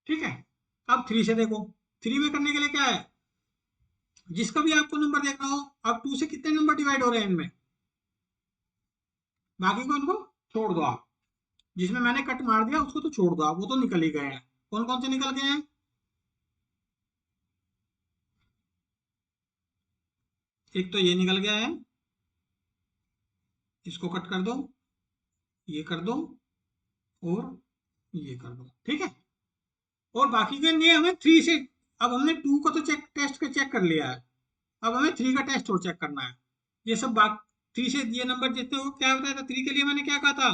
ठीक है, अब 3 से देखो। 3 में करने के लिए क्या है, जिसका भी आपको नंबर देखना हो, अब 2 से कितने नंबर डिवाइड हो रहे हैं इनमें, बाकी को इनको छोड़ दो आप। जिसमें मैंने कट मार दिया उसको तो छोड़ दो आप, वो तो निकल ही गए हैं। कौन कौन से निकल गए हैं, एक तो ये निकल गया है, इसको कट कर दो। ये कर दो और ये कर दो, ठीक है। और बाकी के लिए हमें थ्री से, अब हमने टू को तो चेक कर लिया है, अब हमें थ्री का टेस्ट और चेक करना है। ये सब बात थ्री से ये नंबर जितने हो, क्या बताया था थ्री के लिए मैंने क्या कहा था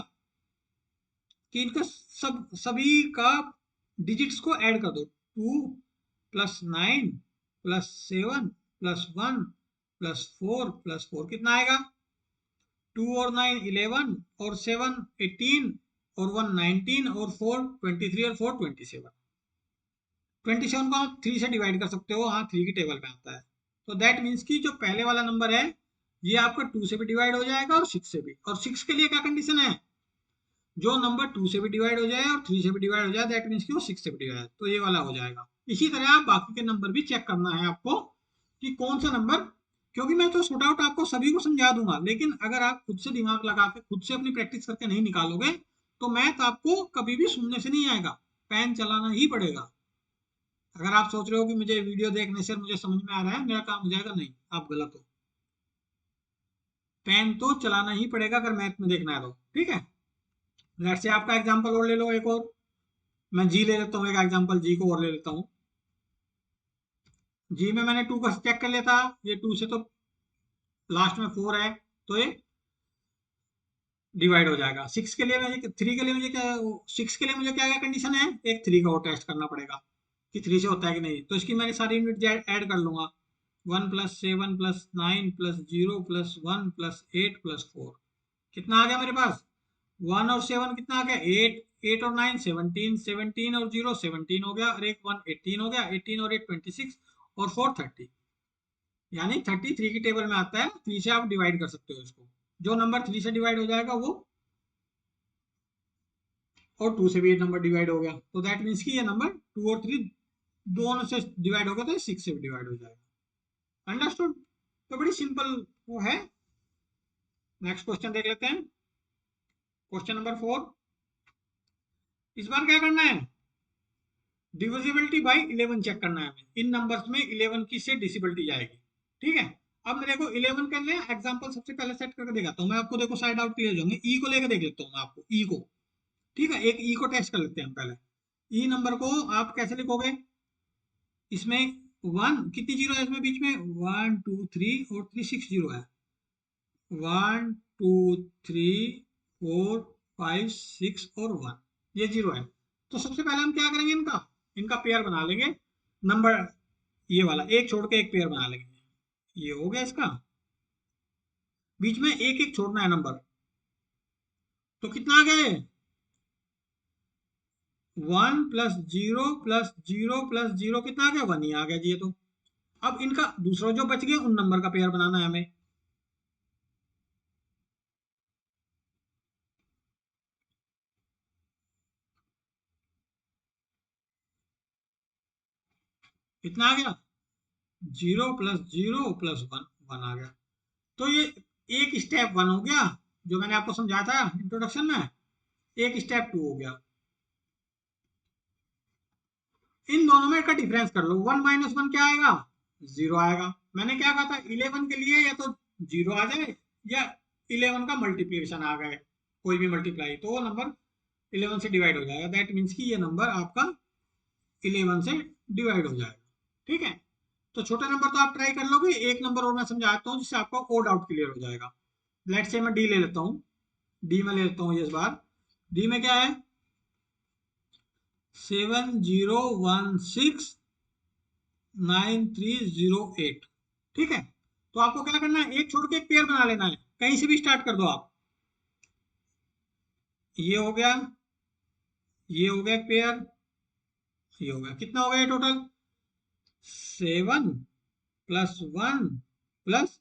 कि इनका सभी का डिजिट्स को ऐड कर दो। 2 + 9 + 7 + 1 + 4 कितना आएगा? 2 और 9 11 और 7 18 और 1 19 और 4 23 और 4 27। 27 को आप 3 से डिवाइड कर सकते हो, हाँ 3 की टेबल में आता है। तो दैट मीन्स कि जो पहले वाला नंबर है ये आपका 2 से भी डिवाइड हो जाएगा और 6 से भी। और 6 के लिए क्या कंडीशन है? जो नंबर 2 से भी डिवाइड हो जाए और 3 से भी डिवाइड हो जाए, दैट मीन्स कि वो 6 से भी डिवाइड, तो ये वाला हो जाएगा। इसी तरह आप बाकी के नंबर भी चेक करना है आपको कि कौन सा नंबर, क्योंकि मैं तो शॉर्ट आउट आपको सभी को समझा दूंगा, लेकिन अगर आप खुद से दिमाग लगा के खुद से अपनी प्रैक्टिस करके नहीं निकालोगे तो मैथ आपको कभी भी सुनने से नहीं आएगा, पेन चलाना ही पड़ेगा। अगर आप सोच रहे हो कि मुझे वीडियो देखने से मुझे समझ में आ रहा है, मेरा काम हो जाएगा, नहीं, आप गलत हो। पेन तो चलाना ही पड़ेगा अगर मैथ में देखना है तो, ठीक है। लेट्स से आपका एग्जांपल और ले लो एक और, मैं जी ले लेता हूँ, एक एग्जांपल जी को और ले लेता हूँ। जी में मैंने टू का चेक कर लिया था, ये टू से तो लास्ट में फोर है, तो ये डिवाइड हो जाएगा। सिक्स के लिए मुझे, थ्री के लिए मुझे क्या, सिक्स के लिए मुझे क्या क्या कंडीशन है, एक थ्री का और टेस्ट करना पड़ेगा कि थ्री से होता है कि नहीं। तो इसकी मैंने सारी यूनिट ऐड कर लूंगा। 1 + 7 + 9 + 0 + 1 + 4 कितना आ गया मेरे पास? 1 और 7 कितना आ गया? 8। 8 और 9 17, 17 और 0 17 हो गया, और एक 1 18 हो गया, 18 और 8 26 और 4 30, यानी 33 की टेबल में आता है। थ्री से आप डिवाइड कर सकते हो इसको, जो नंबर थ्री से डिवाइड हो जाएगा वो, और टू से भी ये नंबर डिवाइड हो गया, तो दैट मीन्स कि ये नंबर टू और थ्री दोनों से डिवाइड हो गया, तो सिक्स से भी डिवाइड हो जाएगा। अंडरस्टूड? तो बड़ी सिंपल वो है। नेक्स्ट क्वेश्चन देख लेते हैं, क्वेश्चन नंबर 4। इस बार क्या करना है? डिविजिबिलिटी बाई 11 चेक करना है हमें। इन नंबर्स में 11 की से डिसिबिलिटी जाएगी, ठीक है। अब मेरे को 11 के लिए एग्जांपल सबसे पहले सेट करके दिखाता हूँ मैं आपको, देखो साइड आउट क्लियर होंगे। ई को लेकर देख लेता हूँ मैं आपको, ई को, ठीक है। एक ई को टेस्ट कर लेते हैं हम पहले। ई नंबर को आप कैसे लिखोगे? इसमें वन कितनी जीरो है इसमें बीच में? 1 2 3 और 3 6 जीरो है। 1 2 3 4 5 6 और 1, ये जीरो है। तो सबसे पहले हम क्या करेंगे, इनका इनका पेयर बना लेंगे नंबर, ये वाला एक छोड़ के एक पेयर बना लेंगे। ये हो गया इसका, बीच में एक एक छोड़ना है नंबर। तो कितना आ गया ये? 1 + 0 + 0 कितना आ गया? 1 ही आ गया जी ये तो। अब इनका दूसरा जो बच गया उन नंबर का पेयर बनाना है हमें। कितना आ गया? 0 + 0 + 1 1 आ गया। तो ये एक स्टेप वन हो गया, जो मैंने आपको समझाया था इंट्रोडक्शन में। एक स्टेप टू हो गया। इन दोनों में का डिफरेंस कर लो। 1 - 1 क्या आएगा? जीरो आएगा। मैंने क्या कहा था, 11 के लिए या तो जीरो आ जाए या 11 का मल्टीप्लीकेशन आ गए, कोई भी मल्टीप्लाई, तो वो नंबर 11 से डिवाइड हो जाएगा। दैट मीन्स कि ये नंबर आपका 11 से डिवाइड हो जाएगा, ठीक है। तो छोटे नंबर तो आप ट्राई कर लोगे। एक नंबर और मैं समझाता हूँ जिससे आपका और डाउट क्लियर हो जाएगा। लेट से मैं डी ले लेता हूँ, डी में ले लेता हूँ इस बार। डी में क्या है? 70169308, ठीक है। तो आपको क्या करना है, एक छोड़ के एक पेयर बना लेना है, कहीं से भी स्टार्ट कर दो आप। ये हो गया, ये हो गया एक पेयर, ये हो गया। कितना हो गया टोटल? 7 + 1 +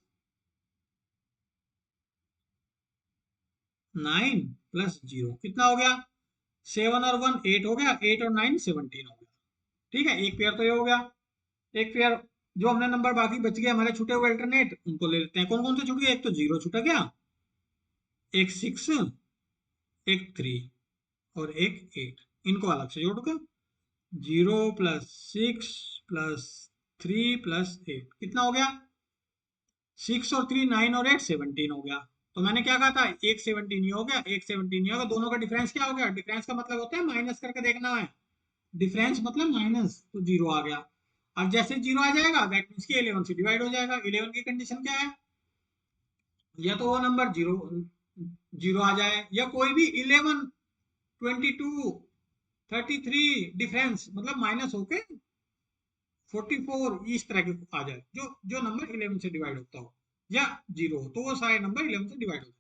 9 + 0 कितना हो गया? 7 और 1 8 हो गया, 8 और 9 17 हो गया, ठीक है। एक पेयर तो ये हो गया। एक पेयर जो हमने नंबर बाकी बच गए हमारे छूटे हुए अल्टरनेट, उनको ले लेते हैं। कौन कौन से छूट गए? एक तो जीरो छूटा गया, एक 6, एक 3 और एक 8, इनको अलग से जोड़ कर 0 + 6 + 3 + 8 कितना हो गया? 6 और 3 9 और 8 17 हो गया। तो मैंने क्या कहा था, एक 17 ये हो गया, एक 17 ये हो गया, दोनों का डिफरेंस क्या हो गया, डिफरेंस का मतलब होता है माइनस करके देखना है, डिफरेंस मतलब माइनस, तो जीरो आ गया। अब जैसे जीरो आ जाएगा दैट मीन्स कि 11 से डिवाइड हो जाएगा। 11 की कंडीशन क्या है, या तो वो नंबर जीरो जीरो आ जाए, या कोई भी 11, 22, 33 डिफरेंस मतलब माइनस होके 44 इस तरह के आ जाए, जो नंबर 11 से डिवाइड होता हो, या जीरो हो, तो वो सारे नंबर 11 से डिवाइड हो जाए।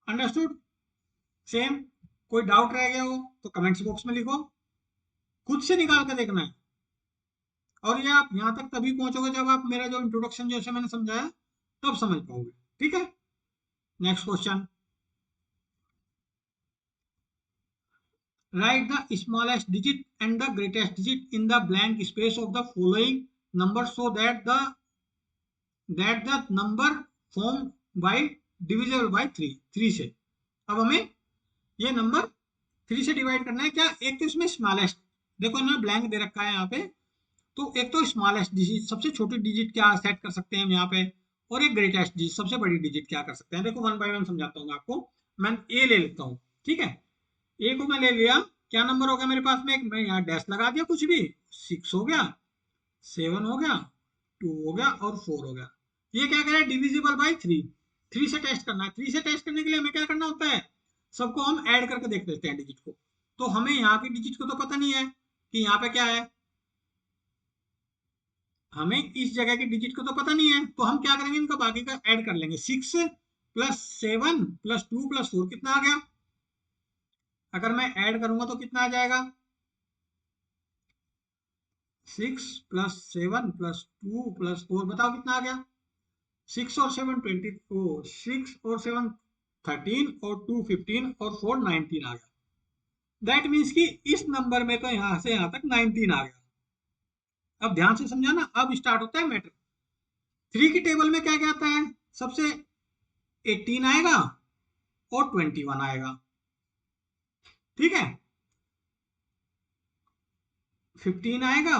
अंडरस्टूड? सेम। कोई डाउट रह गया हो तो कमेंट्स बॉक्स में लिखो, खुद से निकाल कर देखना है। और ये आप यहाँ तक तभी पहुंचोगे जब आप मेरा जो इंट्रोडक्शन जैसे मैंने समझाया तब समझ पाओगे। ठीक है, next question. Right the smallest digit and the greatest digit in the blank space of the following number so that the number form by divisible by 3। 3 से अब हमें ये नंबर 3 से डिवाइड करना है। क्या, एक तो इसमें स्मॉलेस्ट, देखो ना ब्लैंक दे रखा है यहाँ पे, तो एक तो स्मॉलेस्ट डिजिट सबसे छोटी डिजिट क्या सेट कर सकते हैं हम यहाँ पे, और एक ग्रेटेस्ट डिजिट सबसे बड़ी डिजिट क्या कर सकते हैं। देखो वन बाय वन समझाता हूँ मैं आपको। मैं ए ले लेता हूँ, ठीक है, ए को मैं ले लिया। क्या नंबर हो गया मेरे पास में, एक मैं यहाँ डैश लगा दिया, कुछ भी 6 हो गया, 7 हो गया, 2 हो गया और 4 हो गया। ये क्या कह रहा है, डिविजिबल बाय 3। 3 से टेस्ट करना है। 3 से टेस्ट करने के लिए हमें क्या करना होता है, सबको हम ऐड करके देख लेते हैं डिजिट को। तो हमें यहाँ की डिजिट को तो पता नहीं है कि यहाँ पे क्या है, हमें इस जगह की डिजिट को तो पता नहीं है, तो हम क्या करेंगे, इनका बाकी का ऐड कर लेंगे। 6 प्लस 7 प्लस 2 प्लस 4 कितना आ गया, अगर मैं ऐड करूंगा तो कितना आ जाएगा, 6 प्लस 7 प्लस 2 प्लस 4, बताओ कितना आ गया। 6 और 7 20, 6 और 7 13 और 2 15 और 4 19 आ गया। दैट मीन्स कि इस नंबर में तो यहां से यहां तक 19 आ गया। अब ध्यान से समझाना, अब स्टार्ट होता है मैटर। 3 की टेबल में क्या क्या आता है, सबसे 18 आएगा और 21 आएगा, ठीक है, 15 आएगा,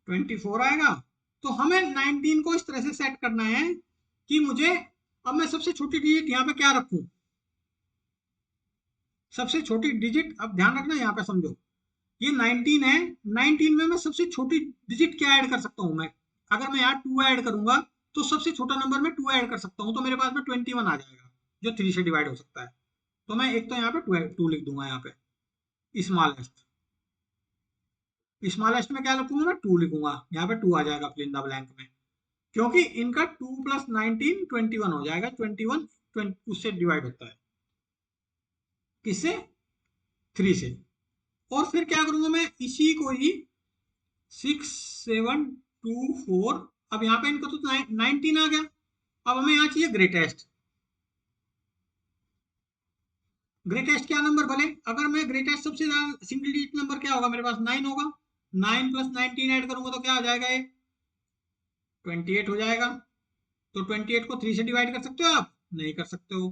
24 आएगा। तो हमें 19 को इस तरह से सेट करना है कि मुझे, अब मैं सबसे छोटी डिजिट यहाँ पे क्या रखूं, सबसे छोटी डिजिट, अब ध्यान रखना यहाँ पे समझो, ये 19 है, 19 में मैं सबसे छोटी डिजिट क्या ऐड कर सकता हूँ मैं, अगर मैं यहाँ 2 ऐड करूंगा तो सबसे छोटा नंबर में 2 ऐड कर सकता हूँ, तो मेरे पास में 21 आ जाएगा, जो 3 से डिवाइड हो सकता है। तो मैं एक तो यहाँ पे 2 लिख दूंगा, यहाँ पे स्मॉलेस्ट, स्मॉलेस्ट में क्या लिखूंगा मैं, 2 लिखूंगा, यहाँ पे 2 आ जाएगा फिल इन द ब्लैंक में, क्योंकि इनका 2 प्लस 19 21 हो जाएगा, 21 उससे डिवाइड होता है, किससे, 3 से। और फिर क्या करूंगा मैं, इसी को ही 6 7 2 4, अब यहाँ पे इनका तो 19 आ गया, अब हमें यहाँ चाहिए ग्रेटेस्ट। ग्रेटेस्ट क्या नंबर, भले अगर मैं ग्रेटेस्ट सबसे सिंगल डिजिट नंबर क्या होगा मेरे पास, 9 होगा, 9 प्लस 19 ऐड करूंगा तो क्या आ जाएगा, ये 28 हो जाएगा। तो 28 को 3 से डिवाइड कर सकते हो आप, नहीं कर सकते हो,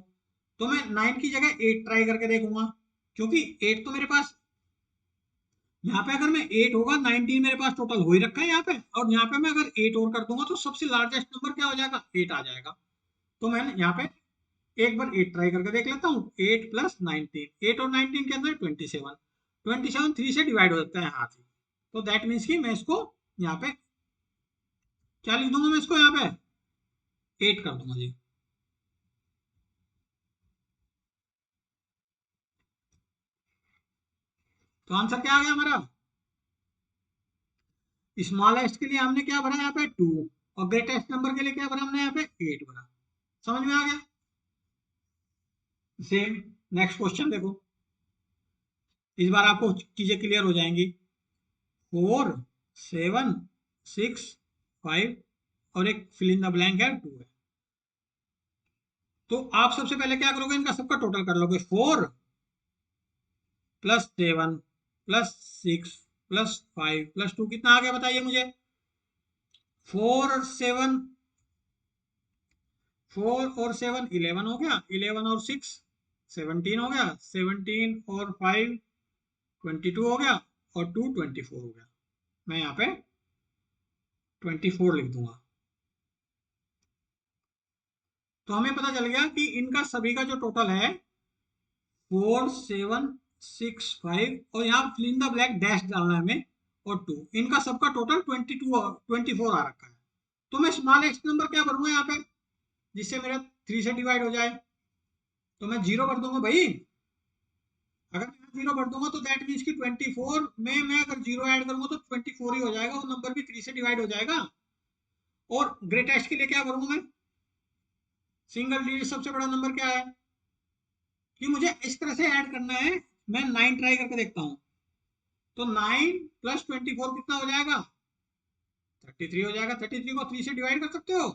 तो मैं 9 की जगह 8 ट्राई करके देखूंगा, क्योंकि 8 तो मेरे पास यहाँ पे, अगर मैं 8 होगा, 19 मेरे पास टोटल हो ही रखा है यहाँ पे, और यहाँ पे मैं अगर 8 और कर दूंगा तो सबसे लार्जेस्ट नंबर क्या हो जाएगा, 8 आ जाएगा। तो मैं यहाँ पे एक बार 8 ट्राई करके देख लेता हूँ, 8 प्लस 19, 8 और 19 के अंदर 27, 27 3 से डिवाइड हो जाता है यहाँ से, तो दैट मीन्स कि मैं इसको यहाँ पे क्या लिख दूंगा, मैं इसको यहाँ पे 8 कर दूंगा जी। तो आंसर क्या आ गया हमारा, स्मॉलेस्ट के लिए हमने क्या भरा यहाँ पे 2, और ग्रेटेस्ट नंबर के लिए क्या भरा हमने यहाँ पे 8 भरा। समझ में आ गया। सेम, नेक्स्ट क्वेश्चन देखो, इस बार आपको चीजें क्लियर हो जाएंगी। 4 7 6 5 और एक फिल इन द ब्लैंक है 2 है। तो आप सबसे पहले क्या करोगे, इनका सबका टोटल कर लोगे, 4 प्लस 7 प्लस 6 प्लस 5 प्लस 2 कितना आ गया बताइए मुझे। 4 और 7, 4 और 7 11 हो गया, 11 और 6 17 हो गया, 17 और 5 22 हो गया, और 2 24 हो गया। मैं यहाँ पे 24 लिख दूंगा। तो हमें पता चल गया कि इनका सभी का जो टोटल है 4765 और यहाँ fill in the blank dash डालना है हमें और 2, इनका सबका टोटल 24 आ रखा है। तो मैं स्मॉलेस्ट नंबर क्या भरूंगा यहाँ पे जिससे मेरा 3 से डिवाइड हो जाए, तो मैं 0 कर दूंगा भाई। अगर मैं 0 भर दूंगा तो दैट मीन्स कि 24 में मैं अगर 0 ऐड करूंगा तो 24 ही हो जाएगा, वो नंबर भी 3 से डिवाइड हो जाएगा। और ग्रेटेस्ट के लिए क्या करूंगा मैं, सिंगल डिजिट सबसे बड़ा नंबर क्या है कि मुझे इस तरह से ऐड करना है। मैं 9 ट्राई करके देखता हूँ, तो 9 प्लस 24 कितना हो जाएगा, 33 हो जाएगा। 33 को 3 से डिवाइड कर सकते हो,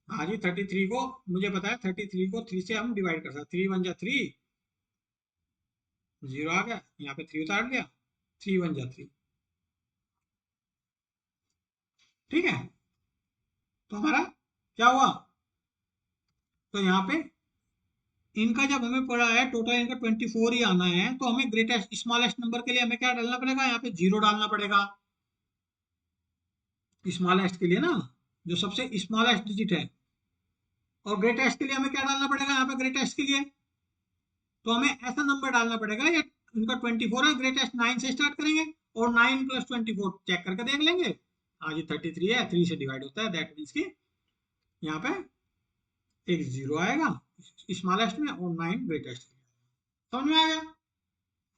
हाँ जी 33 को, मुझे पता है 33 को 3 से हम डिवाइड कर सकते, 3 1 जा 3, 0 आ गया, यहाँ पे 3 उतार लिया, 3 1 जा 3, ठीक है। तो हमारा क्या हुआ, तो यहाँ पे इनका जब हमें पड़ा है टोटल इनका 24 ही आना है, तो हमें ग्रेटेस्ट स्मॉलेस्ट नंबर के लिए हमें क्या डालना पड़ेगा, यहाँ पे 0 डालना पड़ेगा स्मॉलेस्ट के लिए ना, जो सबसे स्मॉलेस्ट डिजिट है। और ग्रेटेस्ट के लिए हमें क्या डालना पड़ेगा, यहाँ पे ग्रेटेस्ट के लिए तो हमें ऐसा नंबर डालना पड़ेगा, ये इनका 24 है, ग्रेटेस्ट 9 से स्टार्ट करेंगे और 9 प्लस 24 चेक करके देख लेंगे, हाँ जी 33 है, 3 से डिवाइड होता है, दैट मीन्स की यहाँ पे एक 0 आएगा स्मॉलेस्ट में और 9 ग्रेटेस्ट। समझ में आ गया,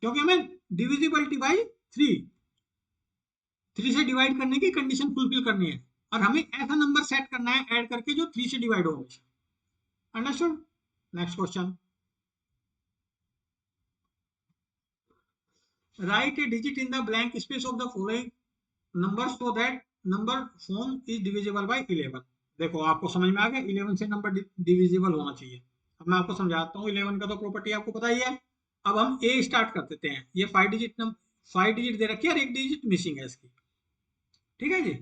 क्योंकि हमें डिविजिबिलिटी बाई 3 से डिवाइड करने की कंडीशन फुलफिल करनी है, और हमें ऐसा नंबर सेट करना है ऐड करके जो 3 से डिवाइड हो। Understood. Next question, right A digit in the blank space of the following number so that number form is divisible by 11। देखो आपको समझ में आ गया, 11 से नंबर डिविजिबल होना चाहिए। अब मैं आपको समझाता हूँ, 11 का तो प्रॉपर्टी आपको पता ही है। अब हम ए स्टार्ट कर देते हैं, ये 5 डिजिट दे रखी है और एक डिजिट मिसिंग है इसकी, ठीक है जी।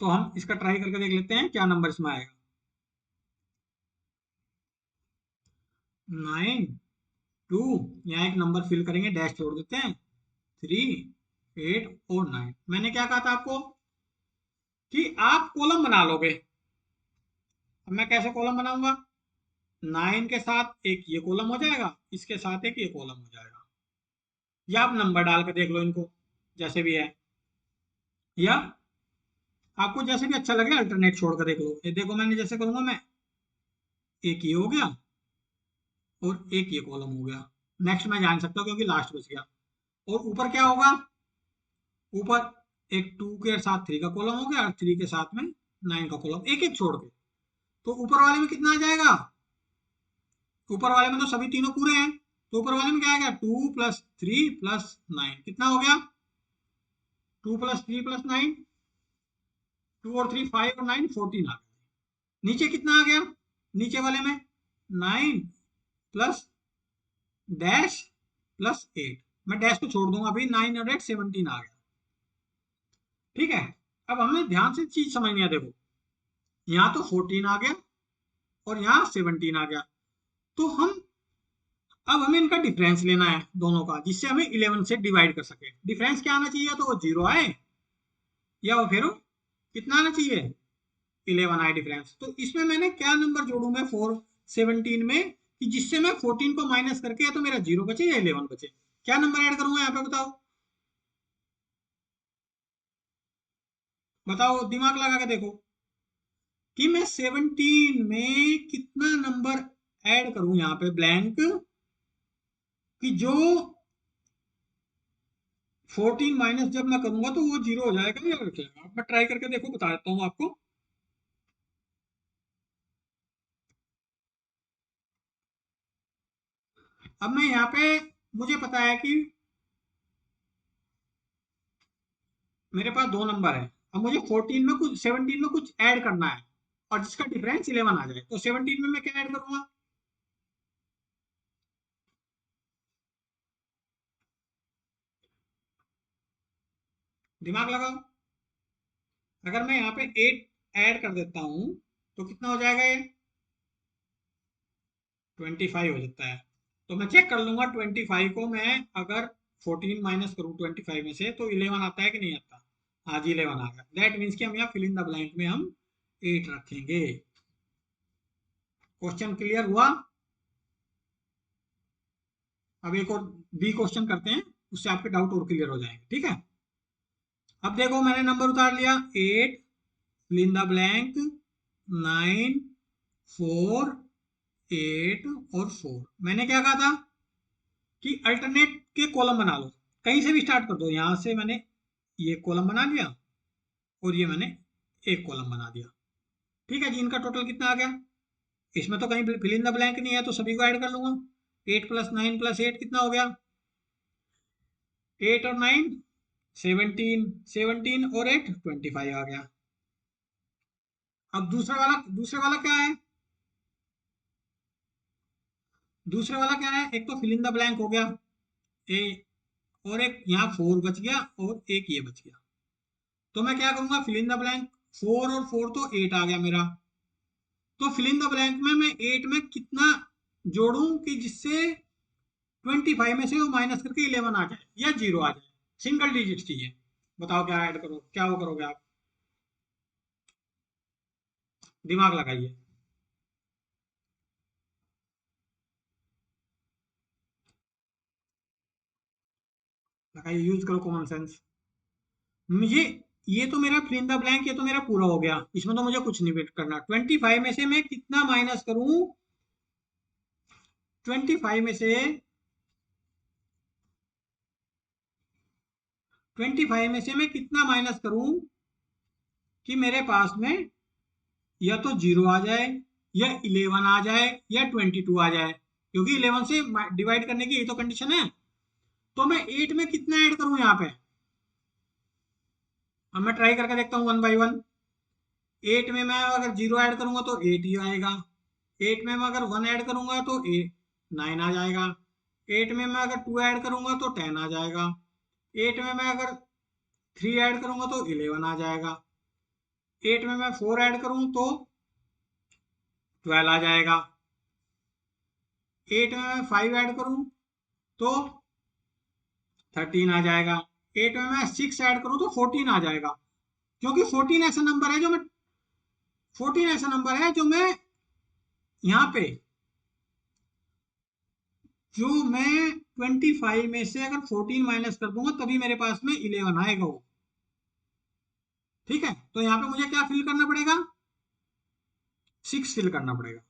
तो हम इसका ट्राई करके देख लेते हैं क्या नंबर इसमें आएगा। 9 2, यहाँ एक नंबर फिल करेंगे, डैश छोड़ देते हैं, 3 8 और 9। मैंने क्या कहा था आपको कि आप कॉलम बना लोगे। अब मैं कैसे कॉलम बनाऊंगा, 9 के साथ एक ये कॉलम हो जाएगा, इसके साथ एक ये कॉलम हो जाएगा, या आप नंबर डाल के देख लो इनको जैसे भी है, या आपको जैसे भी अच्छा लगे अल्टरनेट छोड़ कर देख लो। ये देखो मैंने जैसे करूंगा मैं, एक ये हो गया और एक ये कॉलम हो गया, नेक्स्ट मैं जान सकता हूँ क्योंकि लास्ट बच गया। और ऊपर क्या होगा, ऊपर एक 2 के साथ 3 का कॉलम हो गया और 3 के साथ में 9 का कॉलम, एक एक छोड़ के। तो ऊपर वाले में कितना आ जाएगा, ऊपर वाले में तो सभी तीनों पूरे हैं, तो ऊपर वाले में क्या आ गया, 2 प्लस 3 प्लस 9, कितना हो गया, 2 प्लस 3 प्लस 9, 2 और 3 5 और 9 14 आ गया। नीचे कितना आ गया, नीचे वाले में 9 प्लस डैश प्लस 8, मैं डैश को छोड़ दूंगा अभी, 9 और 8 17 आ गया, ठीक है। अब हमें ध्यान से चीज समझनी है, देखो यहाँ तो 14 आ गया और यहाँ 17 आ गया, तो हम अब हमें इनका डिफरेंस लेना है दोनों का, जिससे हमें 11 से डिवाइड कर सके। डिफरेंस क्या आना चाहिए, तो वो 0 आए या वो फिर कितना आना चाहिए, 11 आए डिफरेंस। तो इसमें मैंने क्या नंबर जोड़ू मैं 17 में, कि जिससे मैं 14 को माइनस करके या तो मेरा 0 बचे या 11 बचे, क्या नंबर ऐड करूंगा यहाँ पे बताओ, बताओ दिमाग लगा के देखो कि मैं 17 में कितना नंबर ऐड करूं यहाँ पे ब्लैंक, कि जो 14 माइनस जब मैं करूंगा तो वो 0 हो जाएगा या बचेगा। अब मैं ट्राई करके देखो, बता देता हूँ आपको। अब मैं यहाँ पे, मुझे पता है कि मेरे पास दो नंबर है, अब मुझे 14 में कुछ 17 में कुछ ऐड करना है और जिसका डिफरेंस 11 आ जाए, तो 17 में मैं क्या ऐड करूंगा, दिमाग लगाओ। अगर मैं यहाँ पे 8 ऐड कर देता हूँ तो कितना हो जाएगा, ये 25 हो जाता है। तो मैं चेक कर लूंगा 25 को मैं अगर 14 माइनस करूँ 25 में से तो 11 आता है कि नहीं आता, हाँ जी 11 आ गया। दैट मीन्स कि हम यहाँ फिल इन द ब्लैंक में हम 8 रखेंगे। क्वेश्चन क्लियर हुआ? अब एक और बी क्वेश्चन करते हैं, उससे आपके डाउट और क्लियर हो जाएंगे। ठीक है, अब देखो मैंने नंबर उतार लिया 8, फिल इन द ब्लैंक, 9, 4, 8 और 4। मैंने क्या कहा था कि अल्टरनेट के कॉलम बना लो, कहीं से भी स्टार्ट कर दो। यहां से मैंने ये कॉलम बना लिया और ये मैंने एक कॉलम बना दिया। ठीक है जी, इनका टोटल कितना आ गया? इसमें तो कहीं फिल इन द ब्लैंक नहीं है, तो सभी को ऐड कर लूंगा। 8 + 9 + 8 कितना हो गया? 8 और 9 17, 17 और 8 25 आ गया। अब दूसरे वाला क्या है? दूसरे वाला क्या है? एक तो फिल इन द ब्लैंक हो गया ए, और एक यहाँ 4 बच गया और एक ये बच गया। तो मैं क्या करूंगा, फिल इन द ब्लैंक 4 और 4 तो 8 आ गया मेरा। तो फिल इन द ब्लैंक में मैं 8 में कितना जोड़ूं कि जिससे 25 में से वो माइनस करके 11 आ जाए या 0 आ जाए। सिंगल डिजिट चाहिए। बताओ क्या ऐड करो, क्या वो करोगे आप? दिमाग लगाइए, लगाइए, यूज करो कॉमन सेंस। मुझे ये तो मेरा फिल इन द ब्लैंक, ये तो मेरा पूरा हो गया, इसमें तो मुझे कुछ नहीं वेट करना। 25 में से मैं कितना माइनस करूं? 25 में से 25 में से मैं कितना माइनस करूं कि मेरे पास में या तो 0 आ जाए या 11 आ जाए या 22 आ जाए, क्योंकि 11 से डिवाइड करने की यही तो कंडीशन है। तो मैं 8 में कितना ऐड करूं यहाँ पे? अब मैं ट्राई करके देखता हूँ 1 बाई 1। 8 में मैं अगर 0 ऐड करूंगा तो 8 ही आएगा। 8 में मैं अगर 1 ऐड करूंगा तो 9 आ जाएगा। 8 में मैं अगर 2 ऐड करूंगा तो 10 आ जाएगा। 8 में मैं अगर 3 ऐड करूंगा तो 11 आ जाएगा। 8 में मैं 4 ऐड करूं तो 12 आ जाएगा। 8 में मैं 5 ऐड करूं तो 13 आ जाएगा। 8 में मैं 6 ऐड करूं तो 14 आ जाएगा। क्योंकि 14 ऐसा नंबर है जो मैं 14 ऐसा नंबर है यहाँ पे जो मैं 25 में से अगर 14 माइनस कर दूंगा तभी मेरे पास में 11 आएगा वो। ठीक है, तो यहाँ पे मुझे क्या फिल करना पड़ेगा? 6 फिल करना पड़ेगा।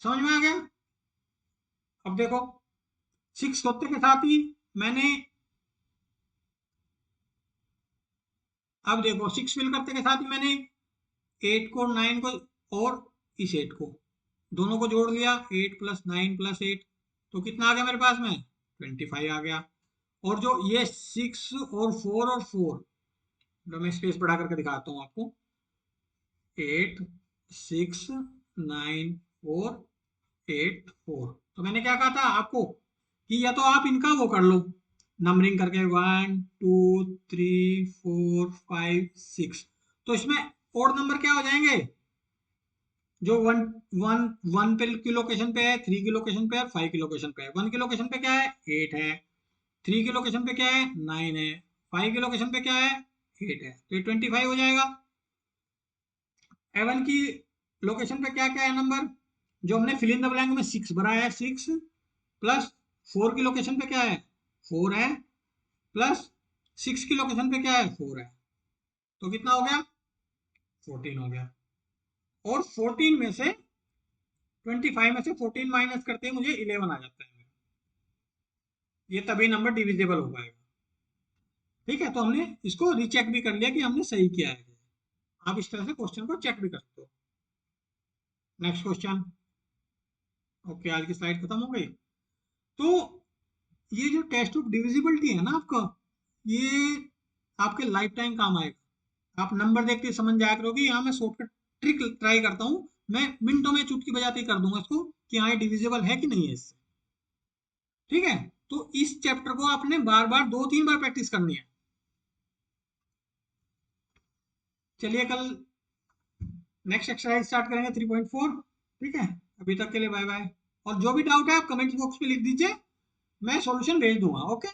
समझ में आ गया? अब देखो 6 होते के साथ ही मैंने, अब देखो 6 फिल करते के साथ ही मैंने 8 को 9 को और इस 8 को दोनों को जोड़ लिया। 8 + 9 + 8 तो कितना आ गया मेरे पास में? 25 आ गया। और जो ये 6 और 4 और 4, तो मैं स्पेस बढ़ा करके दिखाता हूँ आपको। 8, 6, 9, 4, 8, 4। तो मैंने क्या कहा था आपको कि या तो आप इनका वो कर लो नंबरिंग करके 1 2 3 4 5 6। तो इसमें और नंबर क्या हो जाएंगे? जो वन वन वन पे की लोकेशन पे है, 3 की लोकेशन पे है, 5 की लोकेशन पे है। 1 की लोकेशन पे क्या है? 8 है। 3 की लोकेशन पे क्या है? 9 है। 5 की लोकेशन पे क्या है? 8 है। तो ये 25 हो जाएगा। 7 की लोकेशन पे क्या क्या है नंबर? जो हमने फिल इन द ब्लैंक में 6 भरा है, 6 प्लस 4 की लोकेशन पे क्या है? 4 है, प्लस 6 की लोकेशन पे क्या है? 4 है। तो कितना हो गया? 14 हो गया। और 14 में से 25 में से 14 माइनस करते ही मुझे 11 आ जाता है। ये तभी नंबर डिविजिबल हो पाएगा। ठीक है, तो हमने इसको रीचेक भी कर लिया कि हमने सही किया है। आप इस तरह से क्वेश्चन को चेक भी कर सकते हो। Next question. ओके, आज की स्लाइड खत्म हो गई। तो ये जो टेस्ट ऑफ डिविजिबिलिटी है ना आपका, ये आपके लाइफ टाइम काम आएगा। आप नंबर देखते ही समझ जाया करोगे। यहाँ मैं शॉर्टकट ट्रिक ट्राई करता हूँ, मैं मिनटों में चुटकी बजाते ही कर दूंगा इसको कि हाँ ये डिविजिबल है कि नहीं है इससे। ठीक है, तो इस चैप्टर को आपने बार बार 2-3 बार प्रैक्टिस करनी है। चलिए कल नेक्स्ट एक्सरसाइज स्टार्ट करेंगे 3.4। ठीक है, अभी तक के लिए बाय बाय। और जो भी डाउट है आप कमेंट बॉक्स में लिख दीजिए, मैं सॉल्यूशन भेज दूंगा। ओके।